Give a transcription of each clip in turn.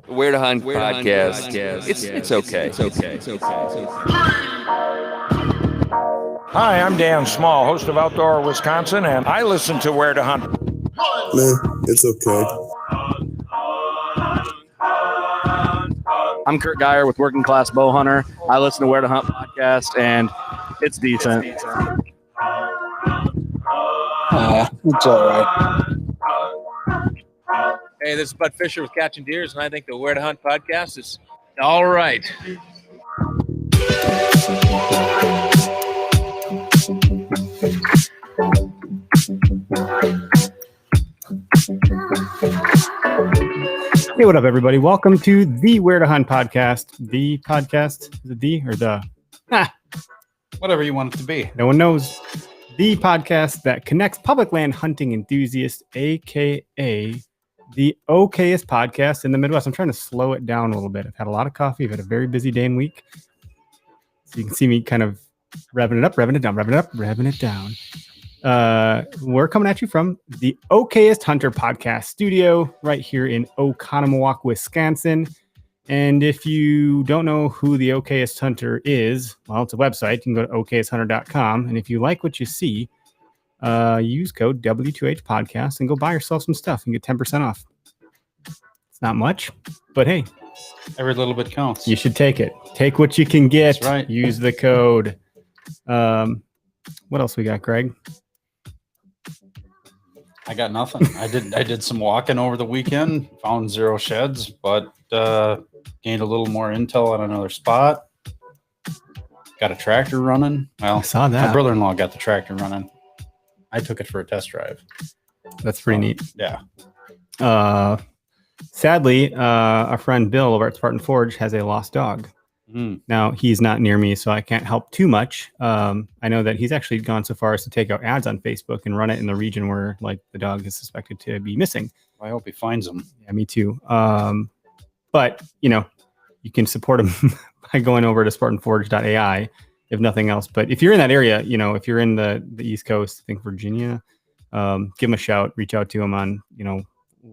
Where to Hunt podcast. It's okay. Hi, I'm Dan Small, host of Outdoor Wisconsin, and I listen to Where to Hunt. Man, it's okay. I'm Kurt Geyer with Working Class Bow Hunter. I listen to Where to Hunt podcast, and it's decent. It's all right. Hey, this is Bud Fisher with Catching Deers, and I think the Where to Hunt podcast is all right. Hey, what up, everybody? Welcome to the Where to Hunt podcast. The podcast, is it the or the? Whatever you want it to be. No one knows. The podcast that connects public land hunting enthusiasts, aka the okayest podcast in the Midwest. I'm trying to slow it down a little bit. I've had a lot of coffee. I've had a very busy day and week. So you can see me kind of revving it up, revving it down, revving it up, revving it down. We're coming at you from the Okayest Hunter podcast studio right here in Oconomowoc, Wisconsin. And if you don't know who the Okayest Hunter is, well, it's a website. You can go to okayesthunter.com. And if you like what you see, use code W2H podcast and go buy yourself some stuff and get 10% off. It's not much, but hey, every little bit counts. You should take it. Take what you can get. That's right. Use the code. What else we got, Greg? I got nothing. I did some walking over the weekend, found 0 sheds, but gained a little more intel on another spot. Got a tractor running. Well, I saw that. My brother-in-law got the tractor running. I took it for a test drive. That's pretty neat. Yeah. Sadly, our friend Bill over at Spartan Forge has a lost dog. Now, he's not near me, so I can't help too much. I know that he's actually gone so far as to take out ads on Facebook and run it in the region where, like, the dog is suspected to be missing. I hope he finds him. Yeah, me too. But, you know, you can support him by going over to SpartanForge.ai, if nothing else. But if you're in that area, you know, if you're in the East Coast, I think Virginia, give him a shout, reach out to him on, you know,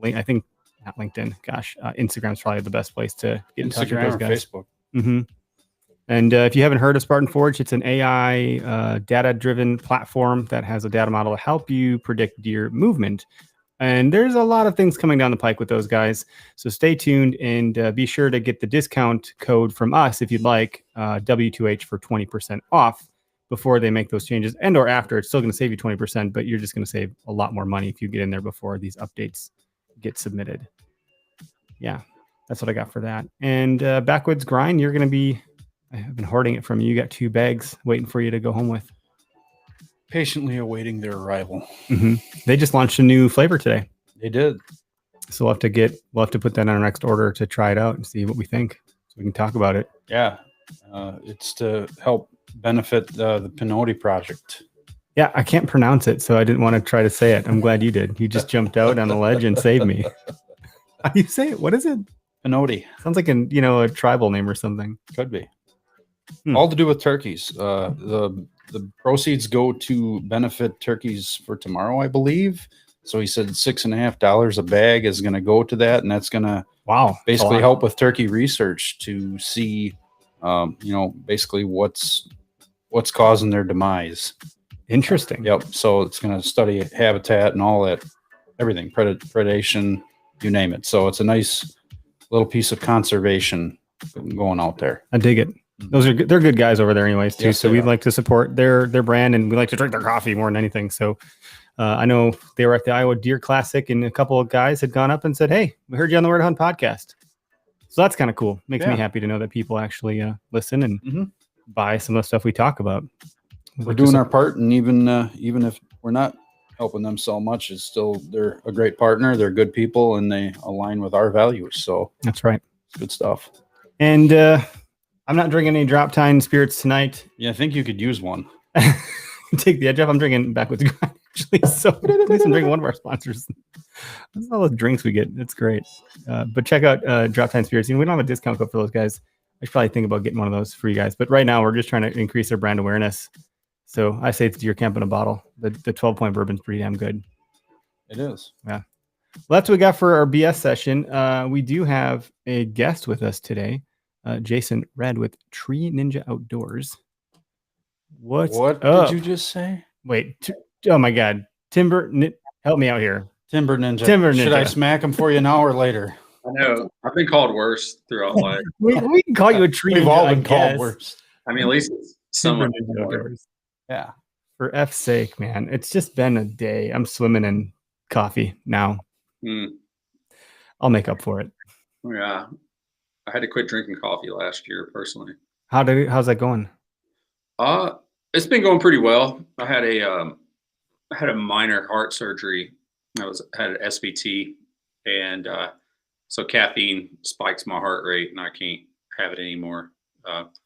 I think not LinkedIn. Gosh, Instagram's probably the best place to get in touch with those guys. Facebook. Mm-hmm. And if you haven't heard of Spartan Forge, it's an AI data-driven platform that has a data model to help you predict deer movement. And there's a lot of things coming down the pike with those guys. So stay tuned and be sure to get the discount code from us if you'd like, W2H for 20% off before they make those changes, and or after. It's still going to save you 20%, but you're just going to save a lot more money if you get in there before these updates get submitted. Yeah, that's what I got for that. And Backwoods Grind, you're going to be, I've been hoarding it from you. You got 2 bags waiting for you to go home with. Patiently awaiting their arrival. Mm-hmm. They just launched a new flavor today. They did. So we'll have to put that on our next order to try it out and see what we think, so we can talk about it. Yeah. It's to help benefit the Pinotti project. Yeah, I can't pronounce it, so I didn't want to try to say it. I'm glad you did. You just jumped out on the ledge and saved me. How do you say it? What is it? Pinotti. Sounds like a tribal name or something. Could be. All to do with turkeys. The proceeds go to benefit turkeys for tomorrow, I believe. So he said $6.50 a bag is going to go to that, and that's going to basically help with turkey research to see, basically what's causing their demise. Interesting. Yep. So it's going to study habitat and all that, everything, predation, you name it. So it's a nice little piece of conservation going out there. I dig it. Those are good. They're good guys over there anyways too. Yes, so we'd like to support their brand, and we like to drink their coffee more than anything. So I know they were at the Iowa Deer Classic, and a couple of guys had gone up and said, "Hey, we heard you on the Where to Hunt podcast." So that's kind of cool. Makes me happy to know that people actually listen and buy some of the stuff we talk about. We're doing our part, and even if we're not helping them so much, it's still, they're a great partner. They're good people, and they align with our values. So that's right. It's good stuff. And I'm not drinking any Drop Time spirits tonight. Yeah, I think you could use one. Take the edge off. I'm drinking Backwoods Grind, actually. So at least I'm drinking one of our sponsors. That's all the drinks we get. It's great. But check out Drop Time Spirits. We don't have a discount code for those guys. I should probably think about getting one of those for you guys. But right now, we're just trying to increase their brand awareness. So I say it's Deer Camp in a bottle. The 12-point bourbon's pretty damn good. It is. Yeah. Well, that's what we got for our BS session. We do have a guest with us today, Jason Red with Tree Ninja Outdoors. What's What up? did you just say? Wait. Oh my God. Help me out here. Timber Ninja. Timber Should I Ninja. smack him for you now or later? I know. I've been called worse throughout life. we can call you a tree We've ninja, all I been called guess. worse. I mean, at least it's Timber somewhat. Ninja Outdoors. Yeah. For F's sake, man. It's just been a day. I'm swimming in coffee now. I'll make up for it. Yeah. I had to quit drinking coffee last year personally. How's that going? It's been going pretty well. I had a minor heart surgery. Had an SVT, and so caffeine spikes my heart rate, and I can't have it anymore.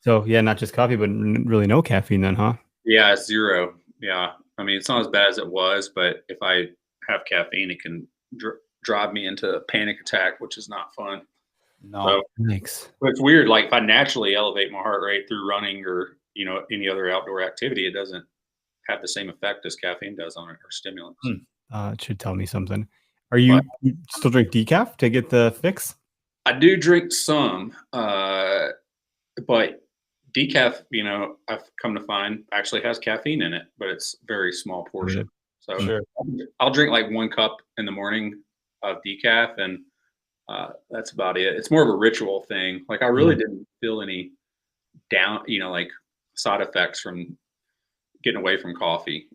So yeah, not just coffee, but really no caffeine then, huh? Yeah, it's zero. Yeah, I mean, it's not as bad as it was, but if I have caffeine, it can drive me into a panic attack, which is not fun. No. So, Thanks. but it's weird. Like if I naturally elevate my heart rate through running or any other outdoor activity, it doesn't have the same effect as caffeine does on it or stimulants. It should tell me something. You still drink decaf to get the fix? I do drink some, but decaf, I've come to find actually has caffeine in it, but it's very small portion. So Sure. I'll drink like 1 cup in the morning of decaf, and that's about it. It's more of a ritual thing. Like I really didn't feel any like side effects from getting away from coffee.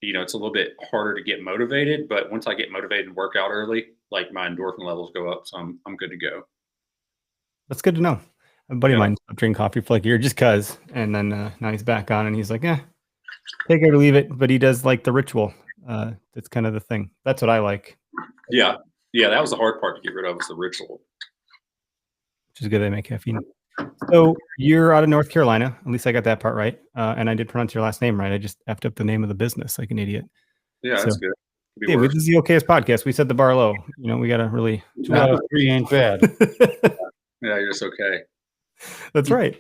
It's a little bit harder to get motivated, but once I get motivated and work out early, like my endorphin levels go up, so I'm good to go. That's good to know. A buddy of mine stopped drinking coffee for like a year just cause, and then now he's back on, and he's like, take it or leave it. But he does like the ritual. That's kind of the thing. That's what I like. Yeah, that was the hard part to get rid of, was the ritual. Which is good. They make caffeine. So you're out of North Carolina. At least I got that part right. And I did pronounce your last name right. I just effed up the name of the business like an idiot. Yeah, that's good. Yeah, this is the okayest podcast. We set the bar low. We got to really. 2 out of 3 ain't bad. Yeah, you're just okay. That's right.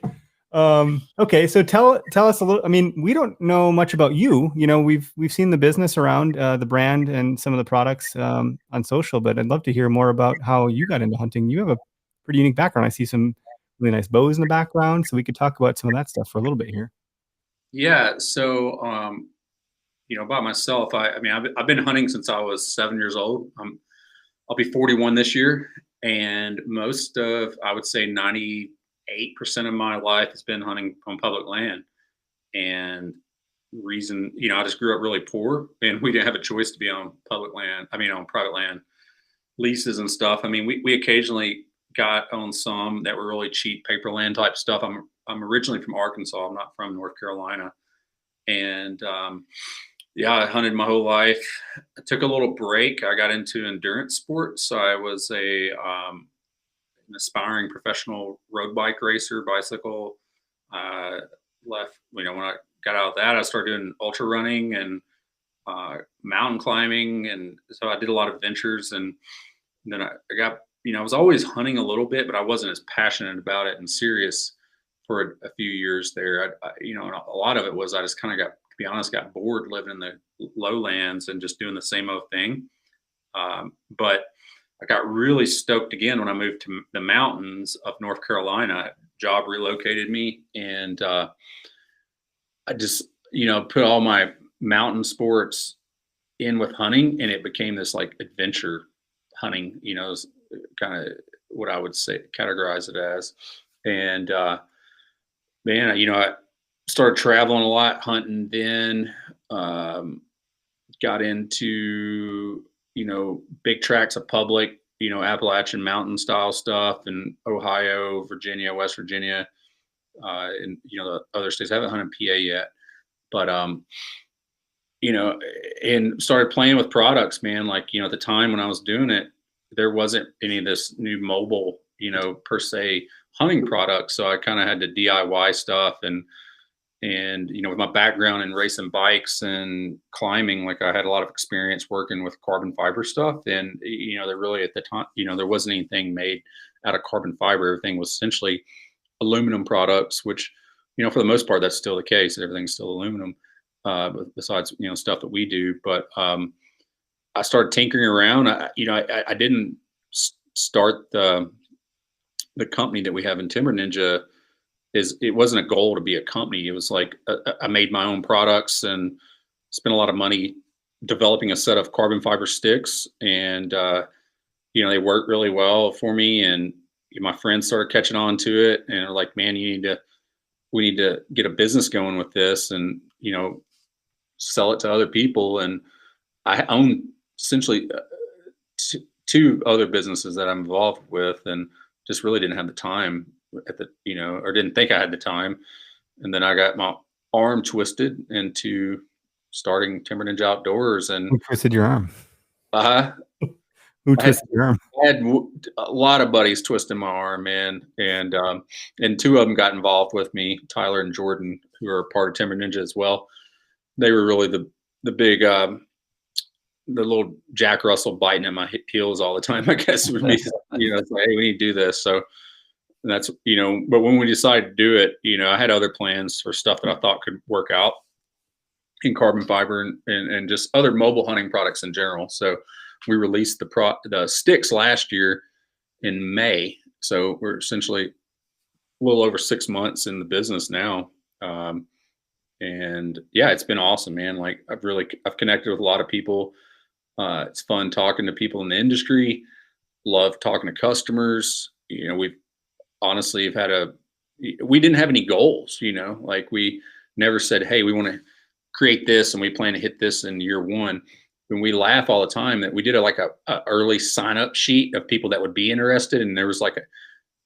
Okay, so tell us a little. I mean, we don't know much about you. We've seen the business around, the brand and some of the products on social, but I'd love to hear more about how you got into hunting. You have a pretty unique background. I see some really nice bows in the background, so we could talk about some of that stuff for a little bit here. Yeah, so by myself, I've been hunting since I was 7 years old. I'll be 41 this year, and most of, I would say 98% of my life has been hunting on public land. And reason, I just grew up really poor, and we didn't have a choice to be on public land. On private land leases and stuff. We occasionally got on some that were really cheap paper land type stuff. I'm originally from Arkansas. I'm not from North Carolina. And I hunted my whole life. I took a little break. I got into endurance sports. So I was an aspiring professional road bike racer, bicycle. Left, when I got out of that, I started doing ultra running and mountain climbing. And so I did a lot of adventures. And then I got, I was always hunting a little bit, but I wasn't as passionate about it and serious for a few years there. And a lot of it was I just kind of got bored living in the lowlands and just doing the same old thing. But I got really stoked again when I moved to the mountains of North Carolina. Job relocated me, and I just, put all my mountain sports in with hunting, and it became this like adventure hunting, kind of what I would say, categorize it as. And I started traveling a lot, hunting then, got into, big tracts of public, Appalachian mountain style stuff in Ohio, Virginia, West Virginia, and, the other states. I haven't hunted PA yet, but, and started playing with products, man. Like, at the time when I was doing it, there wasn't any of this new mobile, per se hunting products. So I kind of had to DIY stuff and, with my background in racing bikes and climbing, like I had a lot of experience working with carbon fiber stuff. And, there really at the time, there wasn't anything made out of carbon fiber. Everything was essentially aluminum products, which, for the most part, that's still the case. Everything's still aluminum, besides, stuff that we do. But I started tinkering around. I didn't start the company that we have in Timber Ninja. It wasn't a goal to be a company. It was like I made my own products and spent a lot of money developing a set of carbon fiber sticks, and they worked really well for me. And my friends started catching on to it, and are like, "Man, we need to get a business going with this, and sell it to other people." And I own essentially two other businesses that I'm involved with, and just really didn't have the time or didn't think I had the time. And then I got my arm twisted into starting Timber Ninja Outdoors. And Who twisted your arm? uh, Who twisted your arm? I had a lot of buddies twisting my arm, man, and two of them got involved with me, Tyler and Jordan, who are part of Timber Ninja as well. They were really the big the little Jack Russell biting at my heels all the time, I guess would be, it's like, hey, we need to do this. So that's, but when we decided to do it, I had other plans for stuff that I thought could work out in carbon fiber and just other mobile hunting products in general. So we released the sticks last year in May. So we're essentially a little over 6 months in the business now. And yeah, it's been awesome, man. Like I've connected with a lot of people. It's fun talking to people in the industry. Love talking to customers. We've honestly we didn't have any goals, like we never said, hey, we want to create this and we plan to hit this in year one. And we laugh all the time that we did a early sign up sheet of people that would be interested. And there was at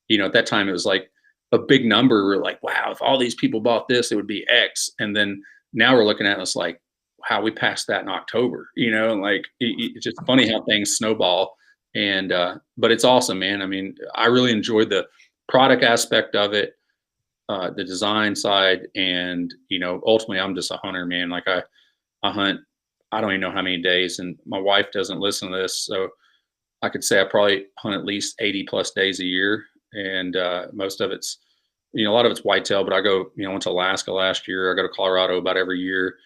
that time it was like a big number. We're like, wow, if all these people bought this, it would be X. And then now we're looking at us like, how we passed that in October, it's just funny how things snowball. And, but it's awesome, man. I mean, I really enjoyed the product aspect of it, the design side. And, ultimately I'm just a hunter, man. Like I hunt, I don't even know how many days, and my wife doesn't listen to this. So I could say I probably hunt at least 80 plus days a year. And, most of it's, a lot of it's whitetail, but I go, I went to Alaska last year. I go to Colorado about every year.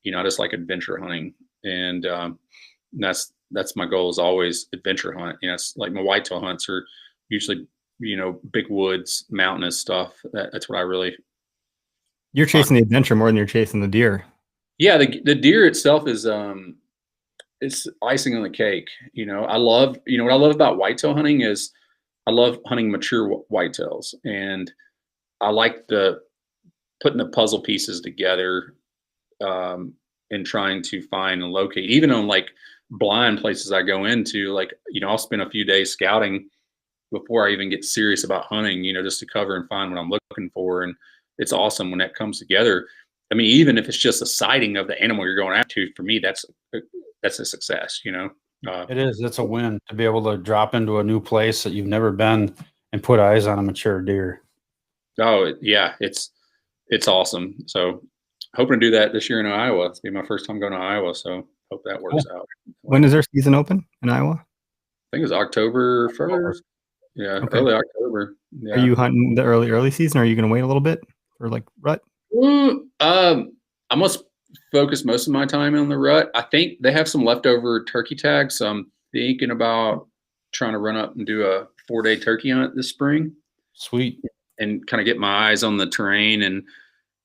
I just like adventure hunting, and that's my goal is always adventure hunt. It's like my whitetail hunts are usually, big woods, mountainous stuff. That's what I really. You're chasing the adventure more than you're chasing the deer. Yeah, the deer itself is it's icing on the cake. I love what I love about whitetail hunting is I love hunting mature whitetails, and I like putting the puzzle pieces together. And trying to find and locate, even on like blind places I go into, I'll spend a few days scouting before I even get serious about hunting, just to cover and find what I'm looking for. And it's awesome when that comes together. I mean, even if it's just a sighting of the animal you're going after, for me, that's a success, It is. It's a win to be able to drop into a new place that you've never been and put eyes on a mature deer. Oh yeah. It's awesome. So hoping to do that this year in Iowa. It's be my first time going to Iowa, so hope that works out. When is their season open in Iowa? I think it's October 1st. Yeah, okay. Early October. Yeah. Are you hunting the early season, or are you going to wait a little bit for like rut? I must focus most of my time on the rut. I think they have some leftover turkey tags, so I'm thinking about trying to run up and do a 4-day turkey hunt this spring. Sweet. And kind of get my eyes on the terrain and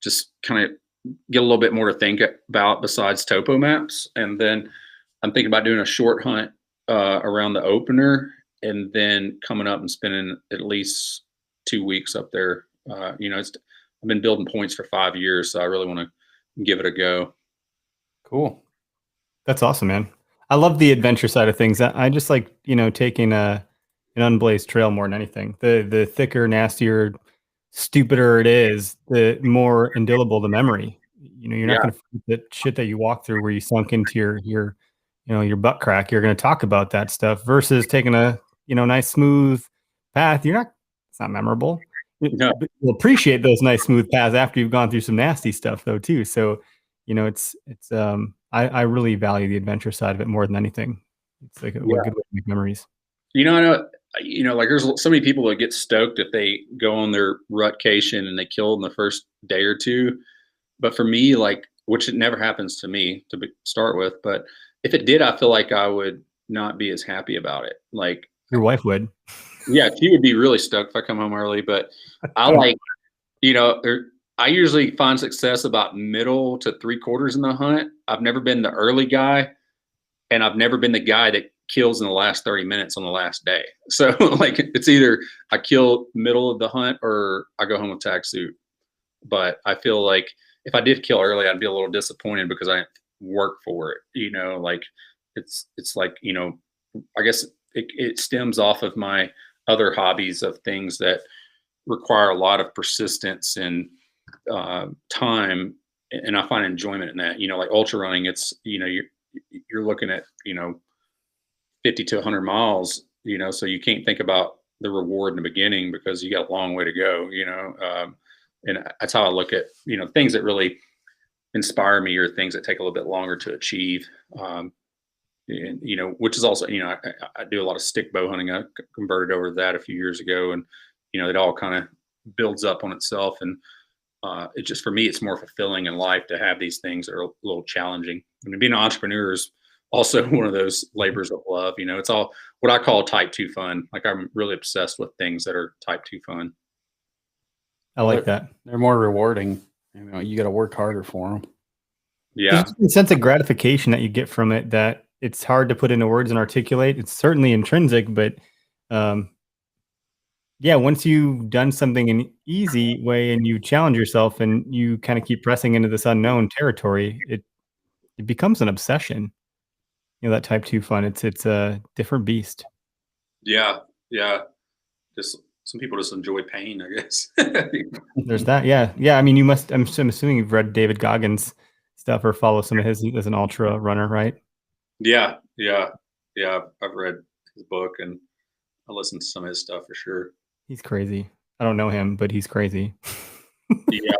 just kind of get a little bit more to think about besides topo maps. And then I'm thinking about doing a short hunt around the opener, and then coming up and spending at least 2 weeks up there. I've been building points for 5 years, so I really want to give it a go. Cool. That's awesome, man. I love the adventure side of things. I just like, taking an unblazed trail more than anything. The thicker, nastier, stupider it is, the more indelible the memory. You're not going to forget the shit that you walk through where you sunk into your butt crack. You're going to talk about that stuff versus taking a nice smooth path. It's not memorable. No. You'll appreciate those nice smooth paths after you've gone through some nasty stuff though too. So I really value the adventure side of it more than anything. It's like a good way to make memories. I know, there's so many people that get stoked if they go on their rutcation and they kill in the first day or two. But for me, which it never happens to me to start with, but if it did, I feel like I would not be as happy about it. Like, Your wife would. yeah, she would be really stoked if I come home early, but I like, I usually find success about middle to 3/4 in the hunt. I've never been the early guy, and I've never been the guy that kills in the last 30 minutes on the last day. So like, it's either I kill middle of the hunt or I go home with tag suit. But I feel like if I did kill early, I'd be a little disappointed because I didn't work for it. Like it's like, I guess it stems off of my other hobbies of things that require a lot of persistence and time, and I find enjoyment in that. Like ultra running, it's you're looking at 50 to 100 miles, so you can't think about the reward in the beginning because you got a long way to go. And that's how I look at things that really inspire me, or things that take a little bit longer to achieve. And which is also I do a lot of stick bow hunting. I converted over to that a few years ago, and it all kind of builds up on itself. And it just, for me, it's more fulfilling in life to have these things that are a little challenging. I mean, being an entrepreneur is also one of those labors of love. It's all what I call type 2 fun. Like, I'm really obsessed with things that are type 2 fun. I like that. They're more rewarding. You got to work harder for them. Yeah. There's a sense of gratification that you get from it that it's hard to put into words and articulate. It's certainly intrinsic, but once you've done something in an easy way and you challenge yourself and you kind of keep pressing into this unknown territory, it becomes an obsession. That type 2 fun. It's a different beast. Yeah. Just some people just enjoy pain, I guess. There's that. Yeah. I mean, I'm assuming you've read David Goggins' stuff or follow some of his as an ultra runner, right? Yeah. I've read his book and I listened to some of his stuff for sure. He's crazy. I don't know him, but he's crazy. Yeah.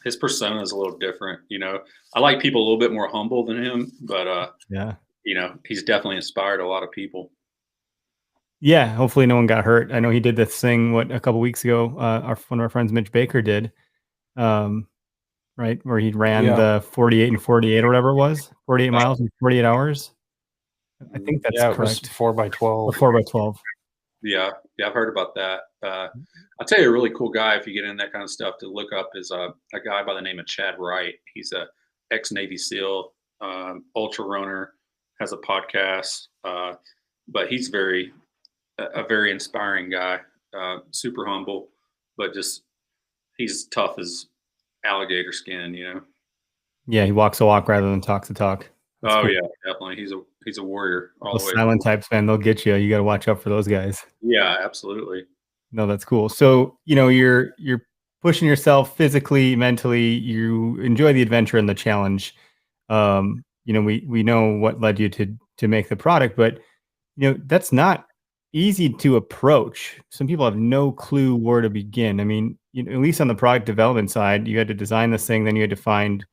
His persona is a little different. I like people a little bit more humble than him, but he's definitely inspired a lot of people. Yeah, hopefully no one got hurt. I know he did this thing a couple weeks ago. One of our friends, Mitch Baker, did, right, where he ran the 48 and 48 or whatever it was, 48 miles in 48 hours. I think that's correct. 4x12. 4x12. Yeah, I've heard about that. I'll tell you a really cool guy, if you get in that kind of stuff, to look up is a guy by the name of Chad Wright. He's a ex-Navy SEAL, ultra runner, has a podcast, but he's a very inspiring guy, super humble, but just he's tough as alligator skin, Yeah, he walks the walk rather than talks the talk. That's cool. Yeah, definitely. He's a warrior all the way. Silent types, man, they'll get you. You got to watch out for those guys. Yeah, absolutely. No, that's cool. So, you're pushing yourself physically, mentally. You enjoy the adventure and the challenge. We know what led you to make the product, but that's not easy to approach. Some people have no clue where to begin. I mean, at least on the product development side, you had to design this thing, then you had to find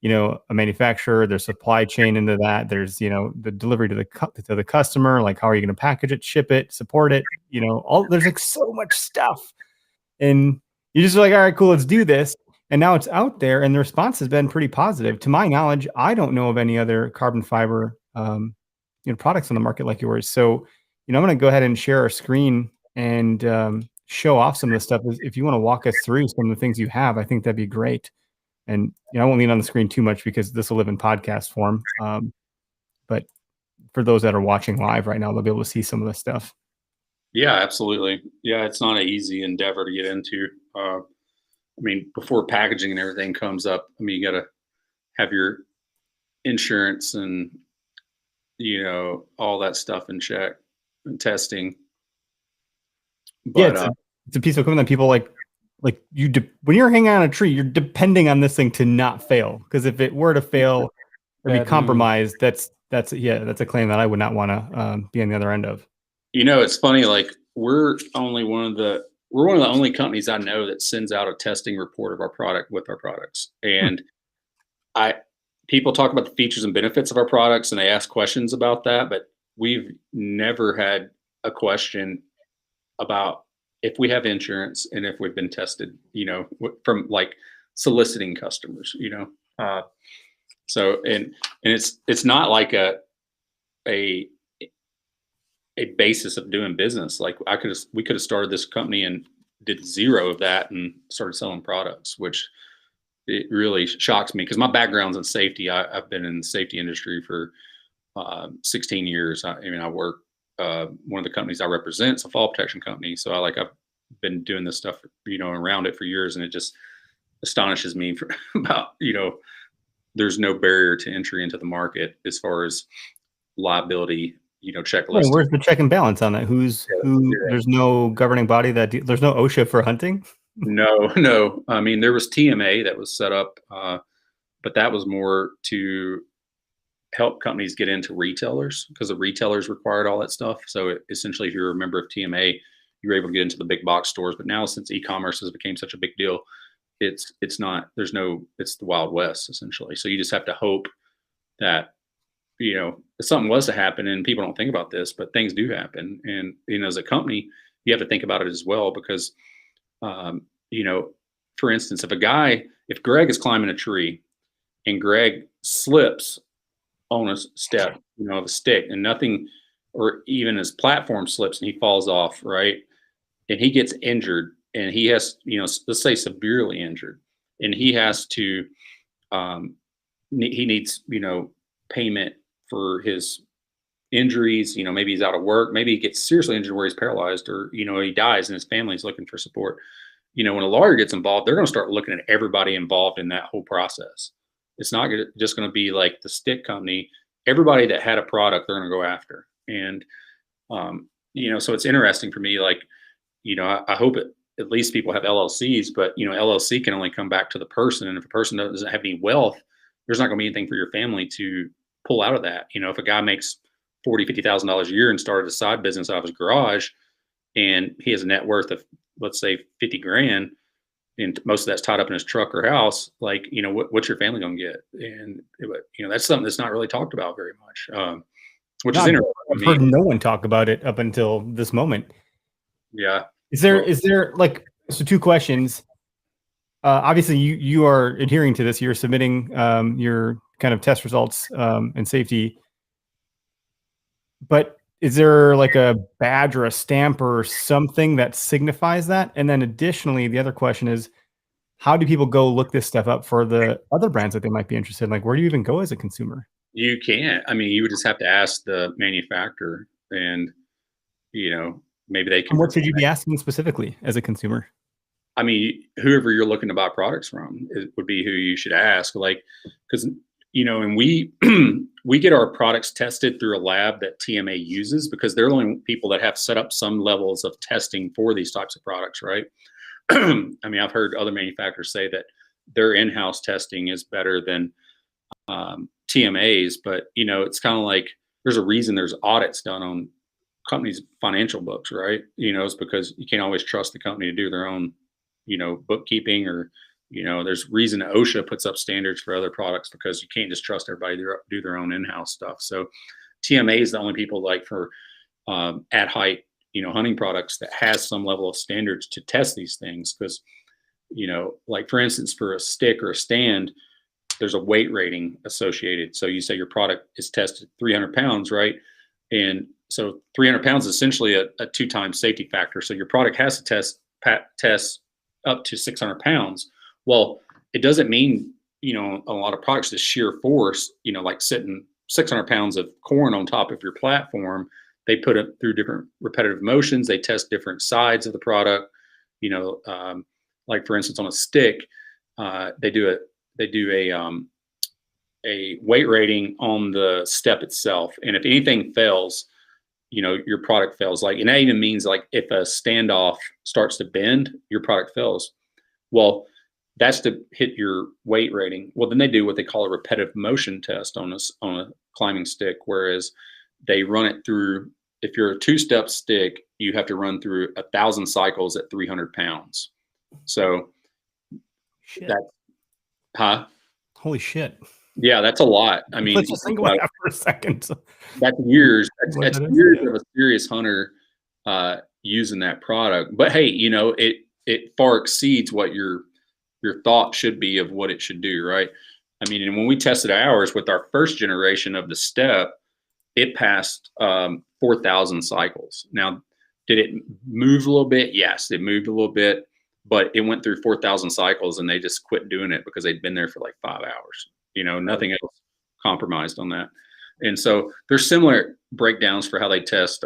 a manufacturer, there's supply chain into that. There's, the delivery to the customer, like how are you going to package it, ship it, support it, there's like so much stuff. And you're just like, all right, cool, let's do this. And now it's out there and the response has been pretty positive. To my knowledge, I don't know of any other carbon fiber, products on the market like yours. So, I'm going to go ahead and share our screen and show off some of the stuff. If you want to walk us through some of the things you have, I think that'd be great. And I won't lean on the screen too much because this will live in podcast form. But for those that are watching live right now, they'll be able to see some of the stuff. Yeah, absolutely. Yeah, it's not an easy endeavor to get into. Before packaging and everything comes up, you got to have your insurance and all that stuff in check and testing. But it's a piece of equipment that people like you when you're hanging on a tree, you're depending on this thing to not fail, because if it were to fail or be compromised, that's a claim that I would not want to be on the other end of. It's funny, like we're one of the only companies I know that sends out a testing report of our product with our products. And people talk about the features and benefits of our products and they ask questions about that, but we've never had a question about if we have insurance and if we've been tested, from like soliciting customers, so, and it's not like a basis of doing business. Like we could have started this company and did zero of that and started selling products, which it really shocks me because my background's in safety. I've been in the safety industry for 16 years. I work, one of the companies I represent is a fall protection company. So I've been doing this stuff, around it for years. And it just astonishes me about, there's no barrier to entry into the market as far as liability, checklist. Well, where's the check and balance on that? There's no governing body there's no OSHA for hunting. No. I mean, there was TMA that was set up, but that was more to help companies get into retailers because the retailers required all that stuff. So essentially, if you're a member of TMA, you're able to get into the big box stores. But now, since e-commerce has become such a big deal, it's the Wild West essentially. So you just have to hope that, if something was to happen, and people don't think about this, but things do happen. And, as a company, you have to think about it as well because, for instance, if Greg is climbing a tree and Greg slips on a step, of a stick and nothing, or even his platform slips and he falls off, right? And he gets injured and he has, let's say severely injured, and he has to, he needs, payment for his injuries. Maybe he's out of work, maybe he gets seriously injured where he's paralyzed, or, he dies and his family's looking for support. When a lawyer gets involved, they're going to start looking at everybody involved in that whole process. It's not just going to be like the stick company. Everybody that had a product, they're going to go after. And, so it's interesting for me, I hope at least people have LLCs, but, LLC can only come back to the person. And if a person doesn't have any wealth, there's not going to be anything for your family to pull out of that. If a guy makes $40,000, $50,000 a year and started a side business out of his garage and he has a net worth of, let's say, 50 grand, and most of that's tied up in his truck or house, what's your family going to get? And, that's something that's not really talked about very much, which is interesting. I've heard no one talk about it up until this moment. Yeah. Is there so two questions. Obviously you are adhering to this. You're submitting your kind of test results and safety, but is there like a badge or a stamp or something that signifies that? And then additionally, the other question is, how do people go look this stuff up for the other brands that they might be interested in? Like, where do you even go as a consumer? You can't. You would just have to ask the manufacturer, and, maybe they can. And what should you be asking specifically as a consumer? Whoever you're looking to buy products from, it would be who you should ask. Because, and we get our products tested through a lab that TMA uses because they're the only people that have set up some levels of testing for these types of products, right? I've heard other manufacturers say that their in-house testing is better than TMA's, but, it's kind of like there's a reason there's audits done on companies' financial books, right? It's because you can't always trust the company to do their own, bookkeeping, or, there's reason OSHA puts up standards for other products because you can't just trust everybody to do their own in-house stuff. So TMA is the only people for at height, hunting products that has some level of standards to test these things. Because, for instance, for a stick or a stand, there's a weight rating associated. So you say your product is tested 300 pounds, right? And so 300 pounds is essentially a 2-time safety factor. So your product has to test up to 600 pounds. Well, it doesn't mean, a lot of products, the sheer force, like sitting 600 pounds of corn on top of your platform, they put it through different repetitive motions. They test different sides of the product, for instance, on a stick, they do a weight rating on the step itself. And if anything fails, your product fails. And that even means if a standoff starts to bend, your product fails. Well, that's to hit your weight rating. Well, then they do what they call a repetitive motion test on a climbing stick, whereas they run it through, if you're a 2-step stick, you have to run through 1,000 cycles at 300 pounds. So Holy shit. Yeah, that's a lot. Let's just think about that for a second. That's years. That's years of a serious hunter using that product. But hey, it far exceeds what your thought should be of what it should do, right? And when we tested ours with our first generation of the step, it passed 4,000 cycles. Now, did it move a little bit? Yes, it moved a little bit, but it went through 4,000 cycles and they just quit doing it because they'd been there for like 5 hours. Nothing else compromised on that. And so there's similar breakdowns for how they test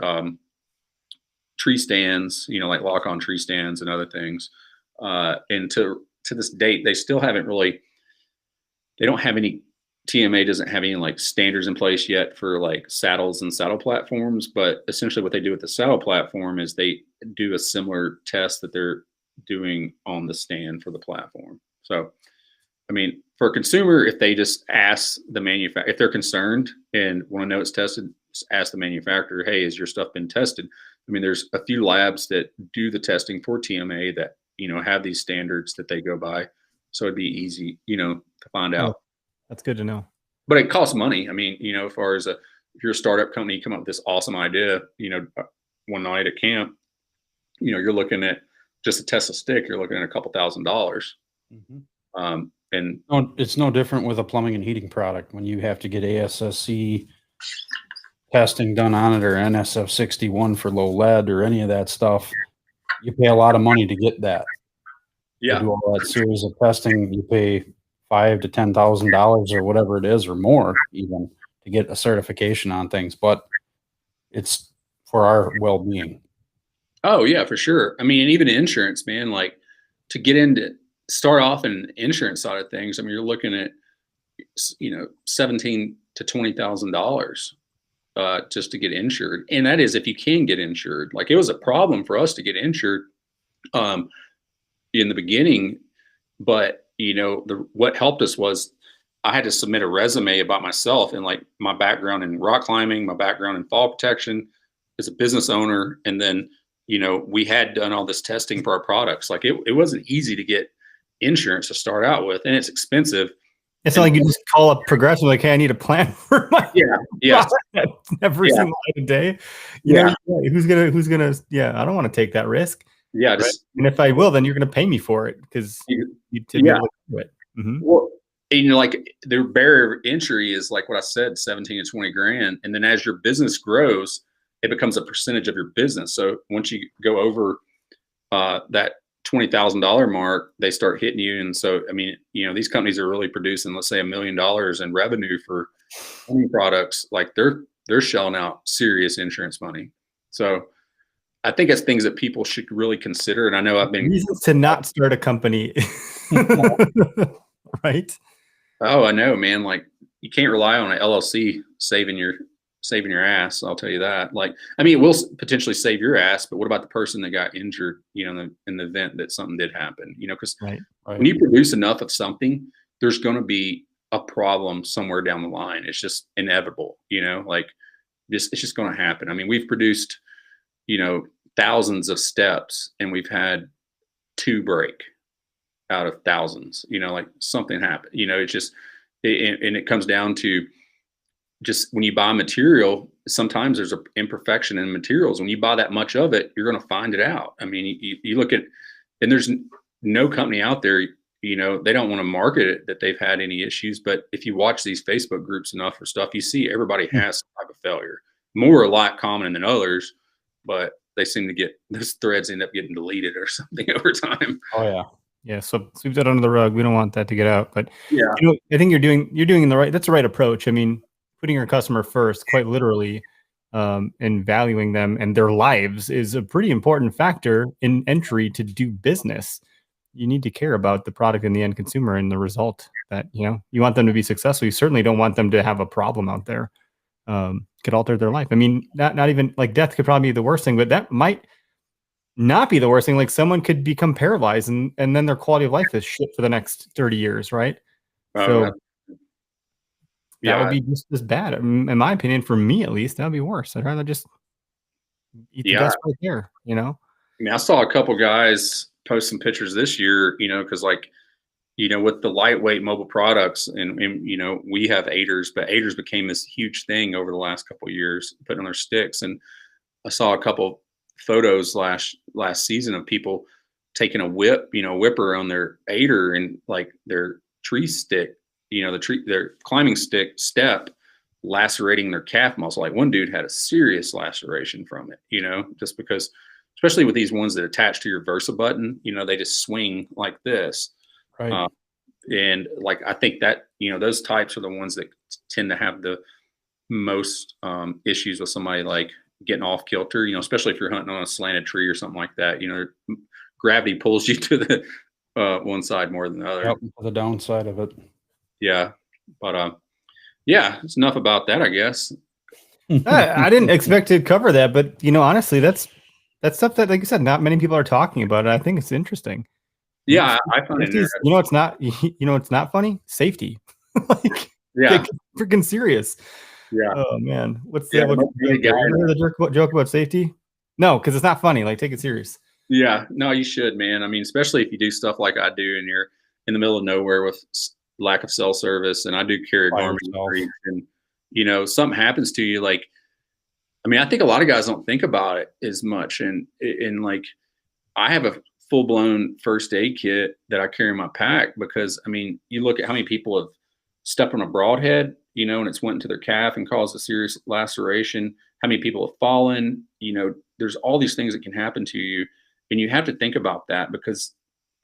tree stands, like lock-on tree stands and other things. And to this date, they still haven't really, they don't have any, TMA doesn't have any like standards in place yet for like saddles and saddle platforms. But essentially what they do with the saddle platform is they do a similar test that they're doing on the stand for the platform. So, I mean, for a consumer, if they just ask the manufacturer, if they're concerned and want to know it's tested, just ask the manufacturer, hey, has your stuff been tested? I mean, there's a few labs that do the testing for TMA that, have these standards that they go by. So it'd be easy, to find out. That's good to know. But it costs money. I mean, as far as if you're a startup company, you come up with this awesome idea, one night at camp, you're looking at just to test a stick, you're looking at a couple $1,000s. Mm-hmm. And it's no different with a plumbing and heating product when you have to get ASSC testing done on it or NSF 61 for low lead or any of that stuff. You pay a lot of money to get that. Yeah. To do all that series of testing, you pay $5,000 to $10,000 or whatever it is, or more even, to get a certification on things. But it's for our well-being. Oh yeah, for sure. I mean, and even insurance, man, like to get into start off in the insurance side of things. I mean, you're looking at, $17,000 to $20,000 just to get insured. And that is if you can get insured. Like it was a problem for us to get insured in the beginning, but what helped us was I had to submit a resume about myself and like my background in rock climbing, my background in fall protection as a business owner. And then, we had done all this testing for our products. Like it wasn't easy to get insurance to start out with, and it's expensive. It's not like you just call up Progressive like, hey, I need a plan for my every single day. Who's gonna I don't want to take that risk. Yeah. Right? And if I will, then you're gonna pay me for it because you be able to do it. Mm-hmm. Well, like the barrier of entry is like what I said, 17 to 20 grand. And then as your business grows, it becomes a percentage of your business. So once you go over that $20,000 mark, they start hitting you. And so, I mean, these companies are really producing, let's say $1 million in revenue for any products. Like they're shelling out serious insurance money. So I think it's things that people should really consider. And I know I've been reasons to not start a company, right? Oh, I know, man. Like you can't rely on an LLC saving your ass. I'll tell you that. Like, I mean, it will potentially save your ass, but what about the person that got injured, in the event that something did happen, because when you produce enough of something, there's going to be a problem somewhere down the line. It's just inevitable, like it's just going to happen. I mean, we've produced, thousands of steps and we've had 2 break out of thousands, like something happened, it's just, and it comes down to just when you buy material, sometimes there's an imperfection in materials. When you buy that much of it, you're going to find it out. I mean, you look at, and there's no company out there, they don't want to market it that they've had any issues. But if you watch these Facebook groups enough for stuff, you see everybody has some type of failure. More a lot common than others, but they seem to get, those threads end up getting deleted or something over time. Oh yeah. Yeah, so sweep that under the rug. We don't want that to get out. But yeah, I think you're doing that's the right approach. I mean, putting your customer first, quite literally, and valuing them and their lives is a pretty important factor in entry to do business. You need to care about the product and the end consumer and the result that, you want them to be successful. You certainly don't want them to have a problem out there. Could alter their life. I mean, not even like death could probably be the worst thing, but that might not be the worst thing. Like someone could become paralyzed and then their quality of life is shit for the next 30 years. Right. So that would be just as bad. In my opinion, for me, at least, that'd be worse. I'd rather just eat the dust right there, I mean, I saw a couple guys post some pictures this year, cause like, with the lightweight mobile products and we have aiders, but aiders became this huge thing over the last couple of years, putting on their sticks. And I saw a couple photos last season of people taking a whipper on their aider and like their tree stick, their climbing stick step lacerating their calf muscle. Like one dude had a serious laceration from it, just because, especially with these ones that attach to your Versa button, they just swing like this. Right. And like, I think that, those types are the ones that tend to have the most issues with somebody like getting off kilter, especially if you're hunting on a slanted tree or something like that, gravity pulls you to the one side more than the other. Yep, the downside of it. Yeah. But yeah, it's enough about that, I guess. I didn't expect to cover that, but honestly, that's stuff that, like you said, not many people are talking about. And I think it's interesting. Yeah, I find it interesting. It's not. It's not funny. Safety, like, Yeah, get freaking serious. Yeah. Oh man, what's Yeah, the joke about safety? No, because it's not funny. Like, take it serious. Yeah, no, you should, man. I mean, especially if you do stuff like I do, and you're in the middle of nowhere with lack of cell service, and I do carry a By Garmin yourself. reach, and something happens to you. Like, I mean, I think a lot of guys don't think about it as much, and like, I have a full blown first aid kit that I carry in my pack because, I mean, you look at how many people have stepped on a broadhead, and it's went into their calf and caused a serious laceration. How many people have fallen? There's all these things that can happen to you. And you have to think about that because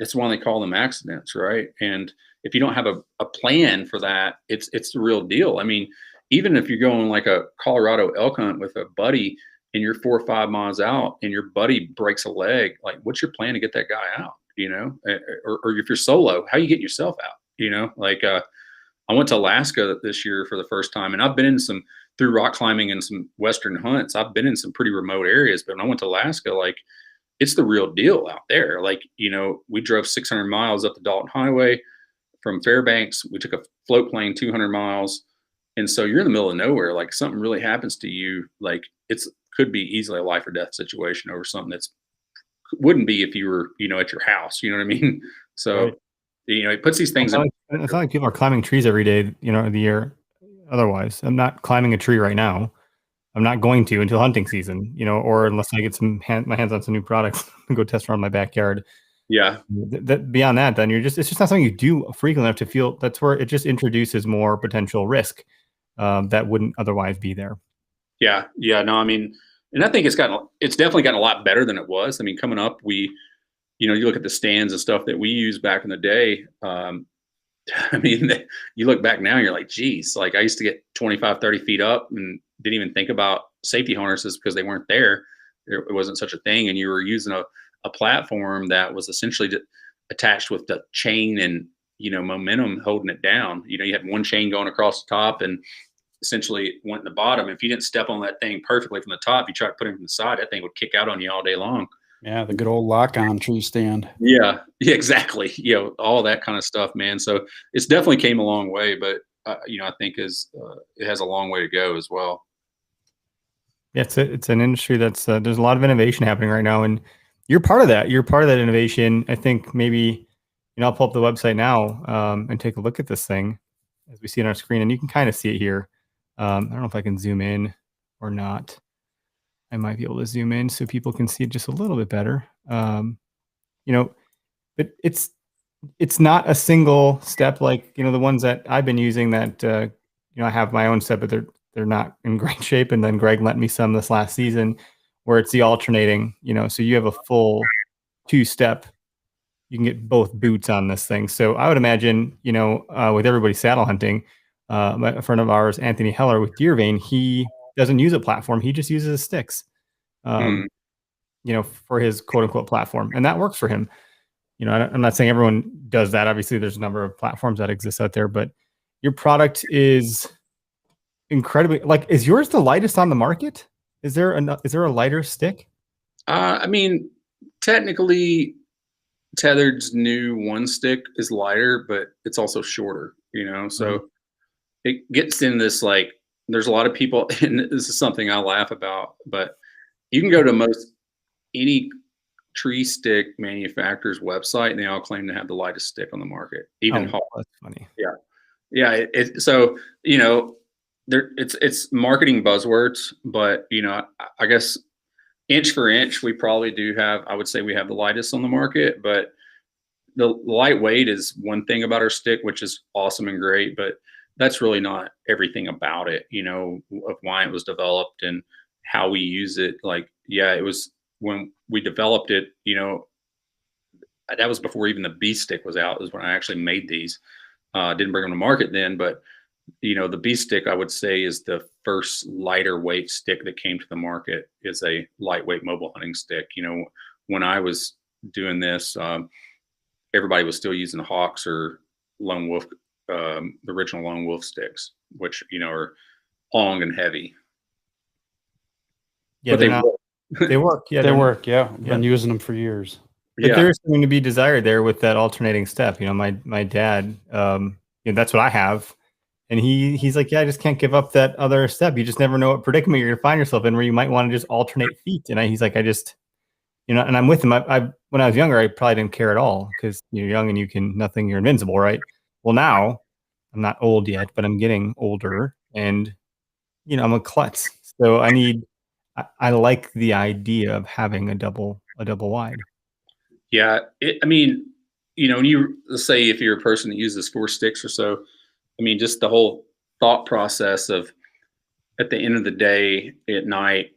it's why they call them accidents, right? And if you don't have a plan for that, it's the real deal. I mean, even if you're going like a Colorado elk hunt with a buddy and you're 4 or 5 miles out and your buddy breaks a leg, like what's your plan to get that guy out? Or if you're solo, how are you getting yourself out? Like I went to Alaska this year for the first time, and I've been in through rock climbing and some Western hunts. I've been in some pretty remote areas, but when I went to Alaska, like, it's the real deal out there. Like, we drove 600 miles up the Dalton Highway from Fairbanks. We took a float plane 200 miles. And so you're in the middle of nowhere. Like, something really happens to you. Like, could be easily a life or death situation over something wouldn't be if you were, at your house. You know what I mean? So, Right. It puts these things in. It's not like people are climbing trees every day, of the year. Otherwise, I'm not climbing a tree right now. I'm not going to until hunting season, or unless I get my hands on some new products and go test around my backyard. Yeah. Beyond that, then it's just not something you do frequently enough to feel. That's where it just introduces more potential risk that wouldn't otherwise be there. Yeah. Yeah. No, I mean, and I think it's definitely gotten a lot better than it was. I mean, coming up, you look at the stands and stuff that we used back in the day. I mean, you look back now and you're like, geez, like I used to get 25, 30 feet up and didn't even think about safety harnesses because they weren't there. It wasn't such a thing. And you were using a platform that was essentially attached with the chain and, momentum holding it down. You had one chain going across the top and essentially it went in the bottom. If you didn't step on that thing perfectly from the top, you try to put it from the side, that thing would kick out on you all day long. Yeah, the good old lock-on tree stand. Yeah, exactly. All that kind of stuff, man. So it's definitely came a long way, but I think it has a long way to go as well. Yeah, it's an industry that's there's a lot of innovation happening right now, and you're part of that. You're part of that innovation. I think maybe I'll pull up the website now and take a look at this thing as we see it on our screen, and you can kind of see it here. I don't know if I can zoom in or not. I might be able to zoom in so people can see it just a little bit better. But it's not a single step like the ones that I've been using that I have my own step, but they're not in great shape. And then Greg lent me some this last season where it's the alternating, so you have a full 2-step. You can get both boots on this thing. So I would imagine, with everybody saddle hunting, a friend of ours, Anthony Heller with Deer Vein, he doesn't use a platform. He just uses sticks, for his quote unquote platform. And that works for him. I'm not saying everyone does that. Obviously there's a number of platforms that exist out there, but your product is incredibly, like, is yours the lightest on the market? Is there a lighter stick? I mean, technically Tethered's new one stick is lighter, but it's also shorter, so it gets in this, like, there's a lot of people, and this is something I laugh about, but you can go to any tree stick manufacturer's website and they all claim to have the lightest stick on the market. Even that's funny. Yeah. So, it's marketing buzzwords, but I guess inch for inch, we probably do have, I would say we have the lightest on the market, but the lightweight is one thing about our stick, which is awesome and great, but that's really not everything about it, of why it was developed and how we use it. Like, yeah, it was when we developed it, that was before even the B stick was out, is when I actually made these. Didn't bring them to market then, but the B stick, I would say, is the first lighter weight stick that came to the market, is a lightweight mobile hunting stick. When I was doing this, everybody was still using Hawks or Lone Wolf, the original Lone Wolf sticks, which, are long and heavy. Yeah, but they work. They work. Yeah, They work. Yeah. Been using them for years. But there's something to be desired there with that alternating step. My dad, that's what I have. And he's like, yeah, I just can't give up that other step. You just never know what predicament you're going to find yourself in where you might want to just alternate feet. And he's like, I just, and I'm with him. I when I was younger, I probably didn't care at all because you're young and you're invincible, right? Well, now I'm not old yet, but I'm getting older and, I'm a klutz. So I like the idea of having a double wide. Yeah. When let's say if you're a person that uses 4 sticks or so, just the whole thought process of, at the end of the day at night,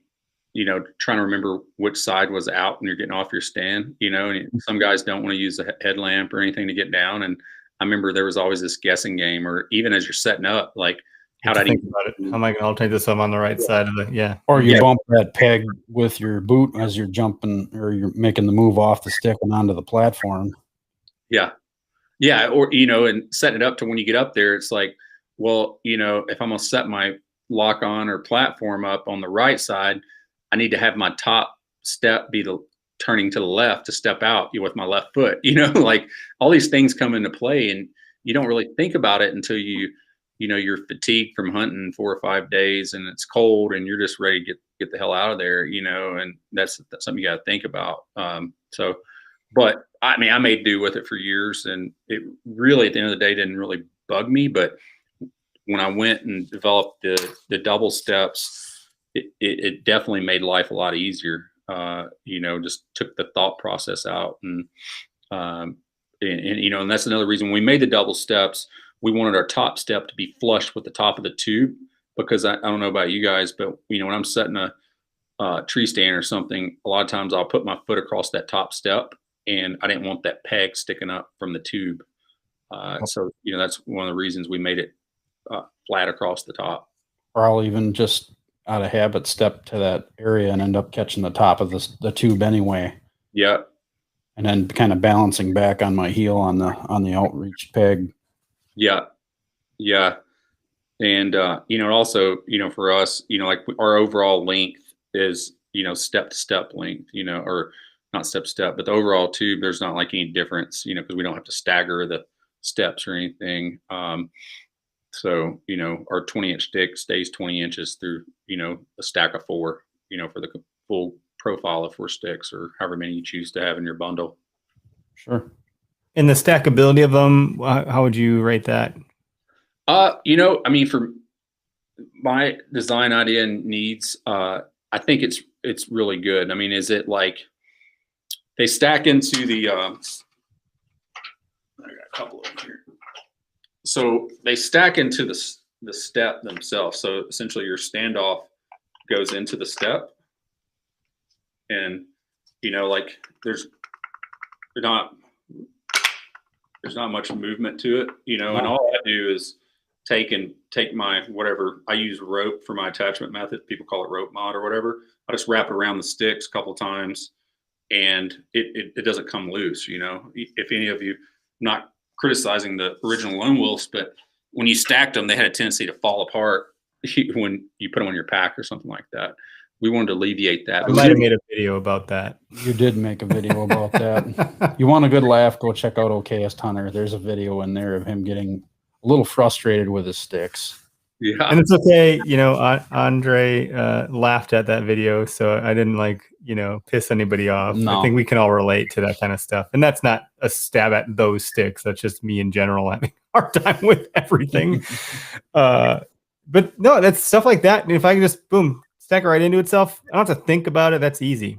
trying to remember which side was out when you're getting off your stand, and some guys don't want to use a headlamp or anything to get down. And I remember there was always this guessing game, or even as you're setting up, like, how do I think about it? How am I going to alternate this? I'm on the right side of the, Or you bump that peg with your boot as you're jumping, or you're making the move off the stick and onto the platform. Yeah. Yeah. Or, and setting it up to when you get up there, it's like, well, if I'm going to set my lock on or platform up on the right side, I need to have my top step be turning to the left to step out with my left foot, like all these things come into play, and you don't really think about it until you're fatigued from hunting 4 or 5 days and it's cold and you're just ready to get the hell out of there, and that's something you got to think about. But I made do with it for years, and it really, at the end of the day, didn't really bug me. But when I went and developed the double steps, it definitely made life a lot easier. Just took the thought process out, and that's another reason when we made the double steps, we wanted our top step to be flush with the top of the tube, because I don't know about you guys, but when I'm setting a tree stand or something, a lot of times I'll put my foot across that top step, and I didn't want that peg sticking up from the tube. So that's one of the reasons we made it flat across the top. Or I'll even just out of habit step to that area and end up catching the top of the tube anyway. Yeah. And then kind of balancing back on my heel on the outreach peg. Yeah. Yeah. And, also, for us, like our overall length is, step to step length, or not step to step, but the overall tube, there's not like any difference, because we don't have to stagger the steps or anything. So, our 20-inch stick stays 20 inches through, a stack of 4, for the full profile of 4 sticks, or however many you choose to have in your bundle. Sure. And the stackability of them, how would you rate that? For my design idea and needs, I think it's really good. Is it like they stack into the, I got a couple of them here. So they stack into the step themselves. So essentially your standoff goes into the step, and, like there's not much movement to it, and all I do is take my, whatever, I use rope for my attachment method. People call it rope mod or whatever. I just wrap it around the sticks a couple times, and it doesn't come loose. If any of you, not criticizing the original Lone Wolves, but when you stacked them, they had a tendency to fall apart when you put them on your pack or something like that. We wanted to alleviate that. I might have made a video about that. You did make a video about that. You want a good laugh, go check out Okayest Hunter. There's a video in there of him getting a little frustrated with his sticks. Yeah. And it's okay. Andre laughed at that video, so I didn't piss anybody off. No. I think we can all relate to that kind of stuff. And that's not a stab at those sticks. That's just me in general having a hard time with everything. But no, that's stuff like that. And if I can just stack it right into itself, I don't have to think about it. That's easy.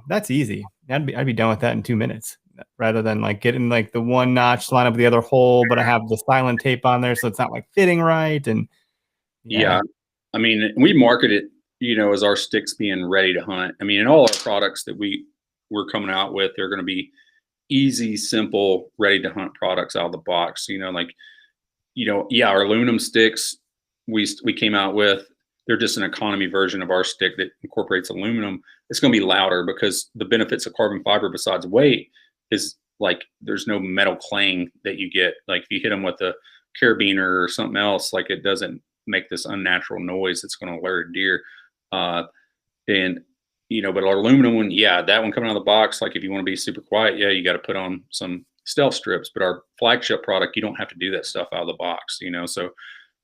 I'd be done with that in 2 minutes. rather than like getting like the one notch line up the other hole, but I have the silent tape on there, so it's not like fitting right. And Yeah. I mean, we market it, as our sticks being ready to hunt. I mean, in all our products that we're coming out with, they're going to be easy, simple, ready to hunt products out of the box. Our aluminum sticks we came out with, they're just an economy version of our stick that incorporates aluminum. It's going to be louder because the benefits of carbon fiber besides weight is like there's no metal clang that you get. Like if you hit them with a carabiner or something else, like it doesn't make this unnatural noise that's going to alert a deer. But our aluminum one, that one coming out of the box, like if you want to be super quiet, you got to put on some stealth strips. But our flagship product, you don't have to do that stuff out of the box, So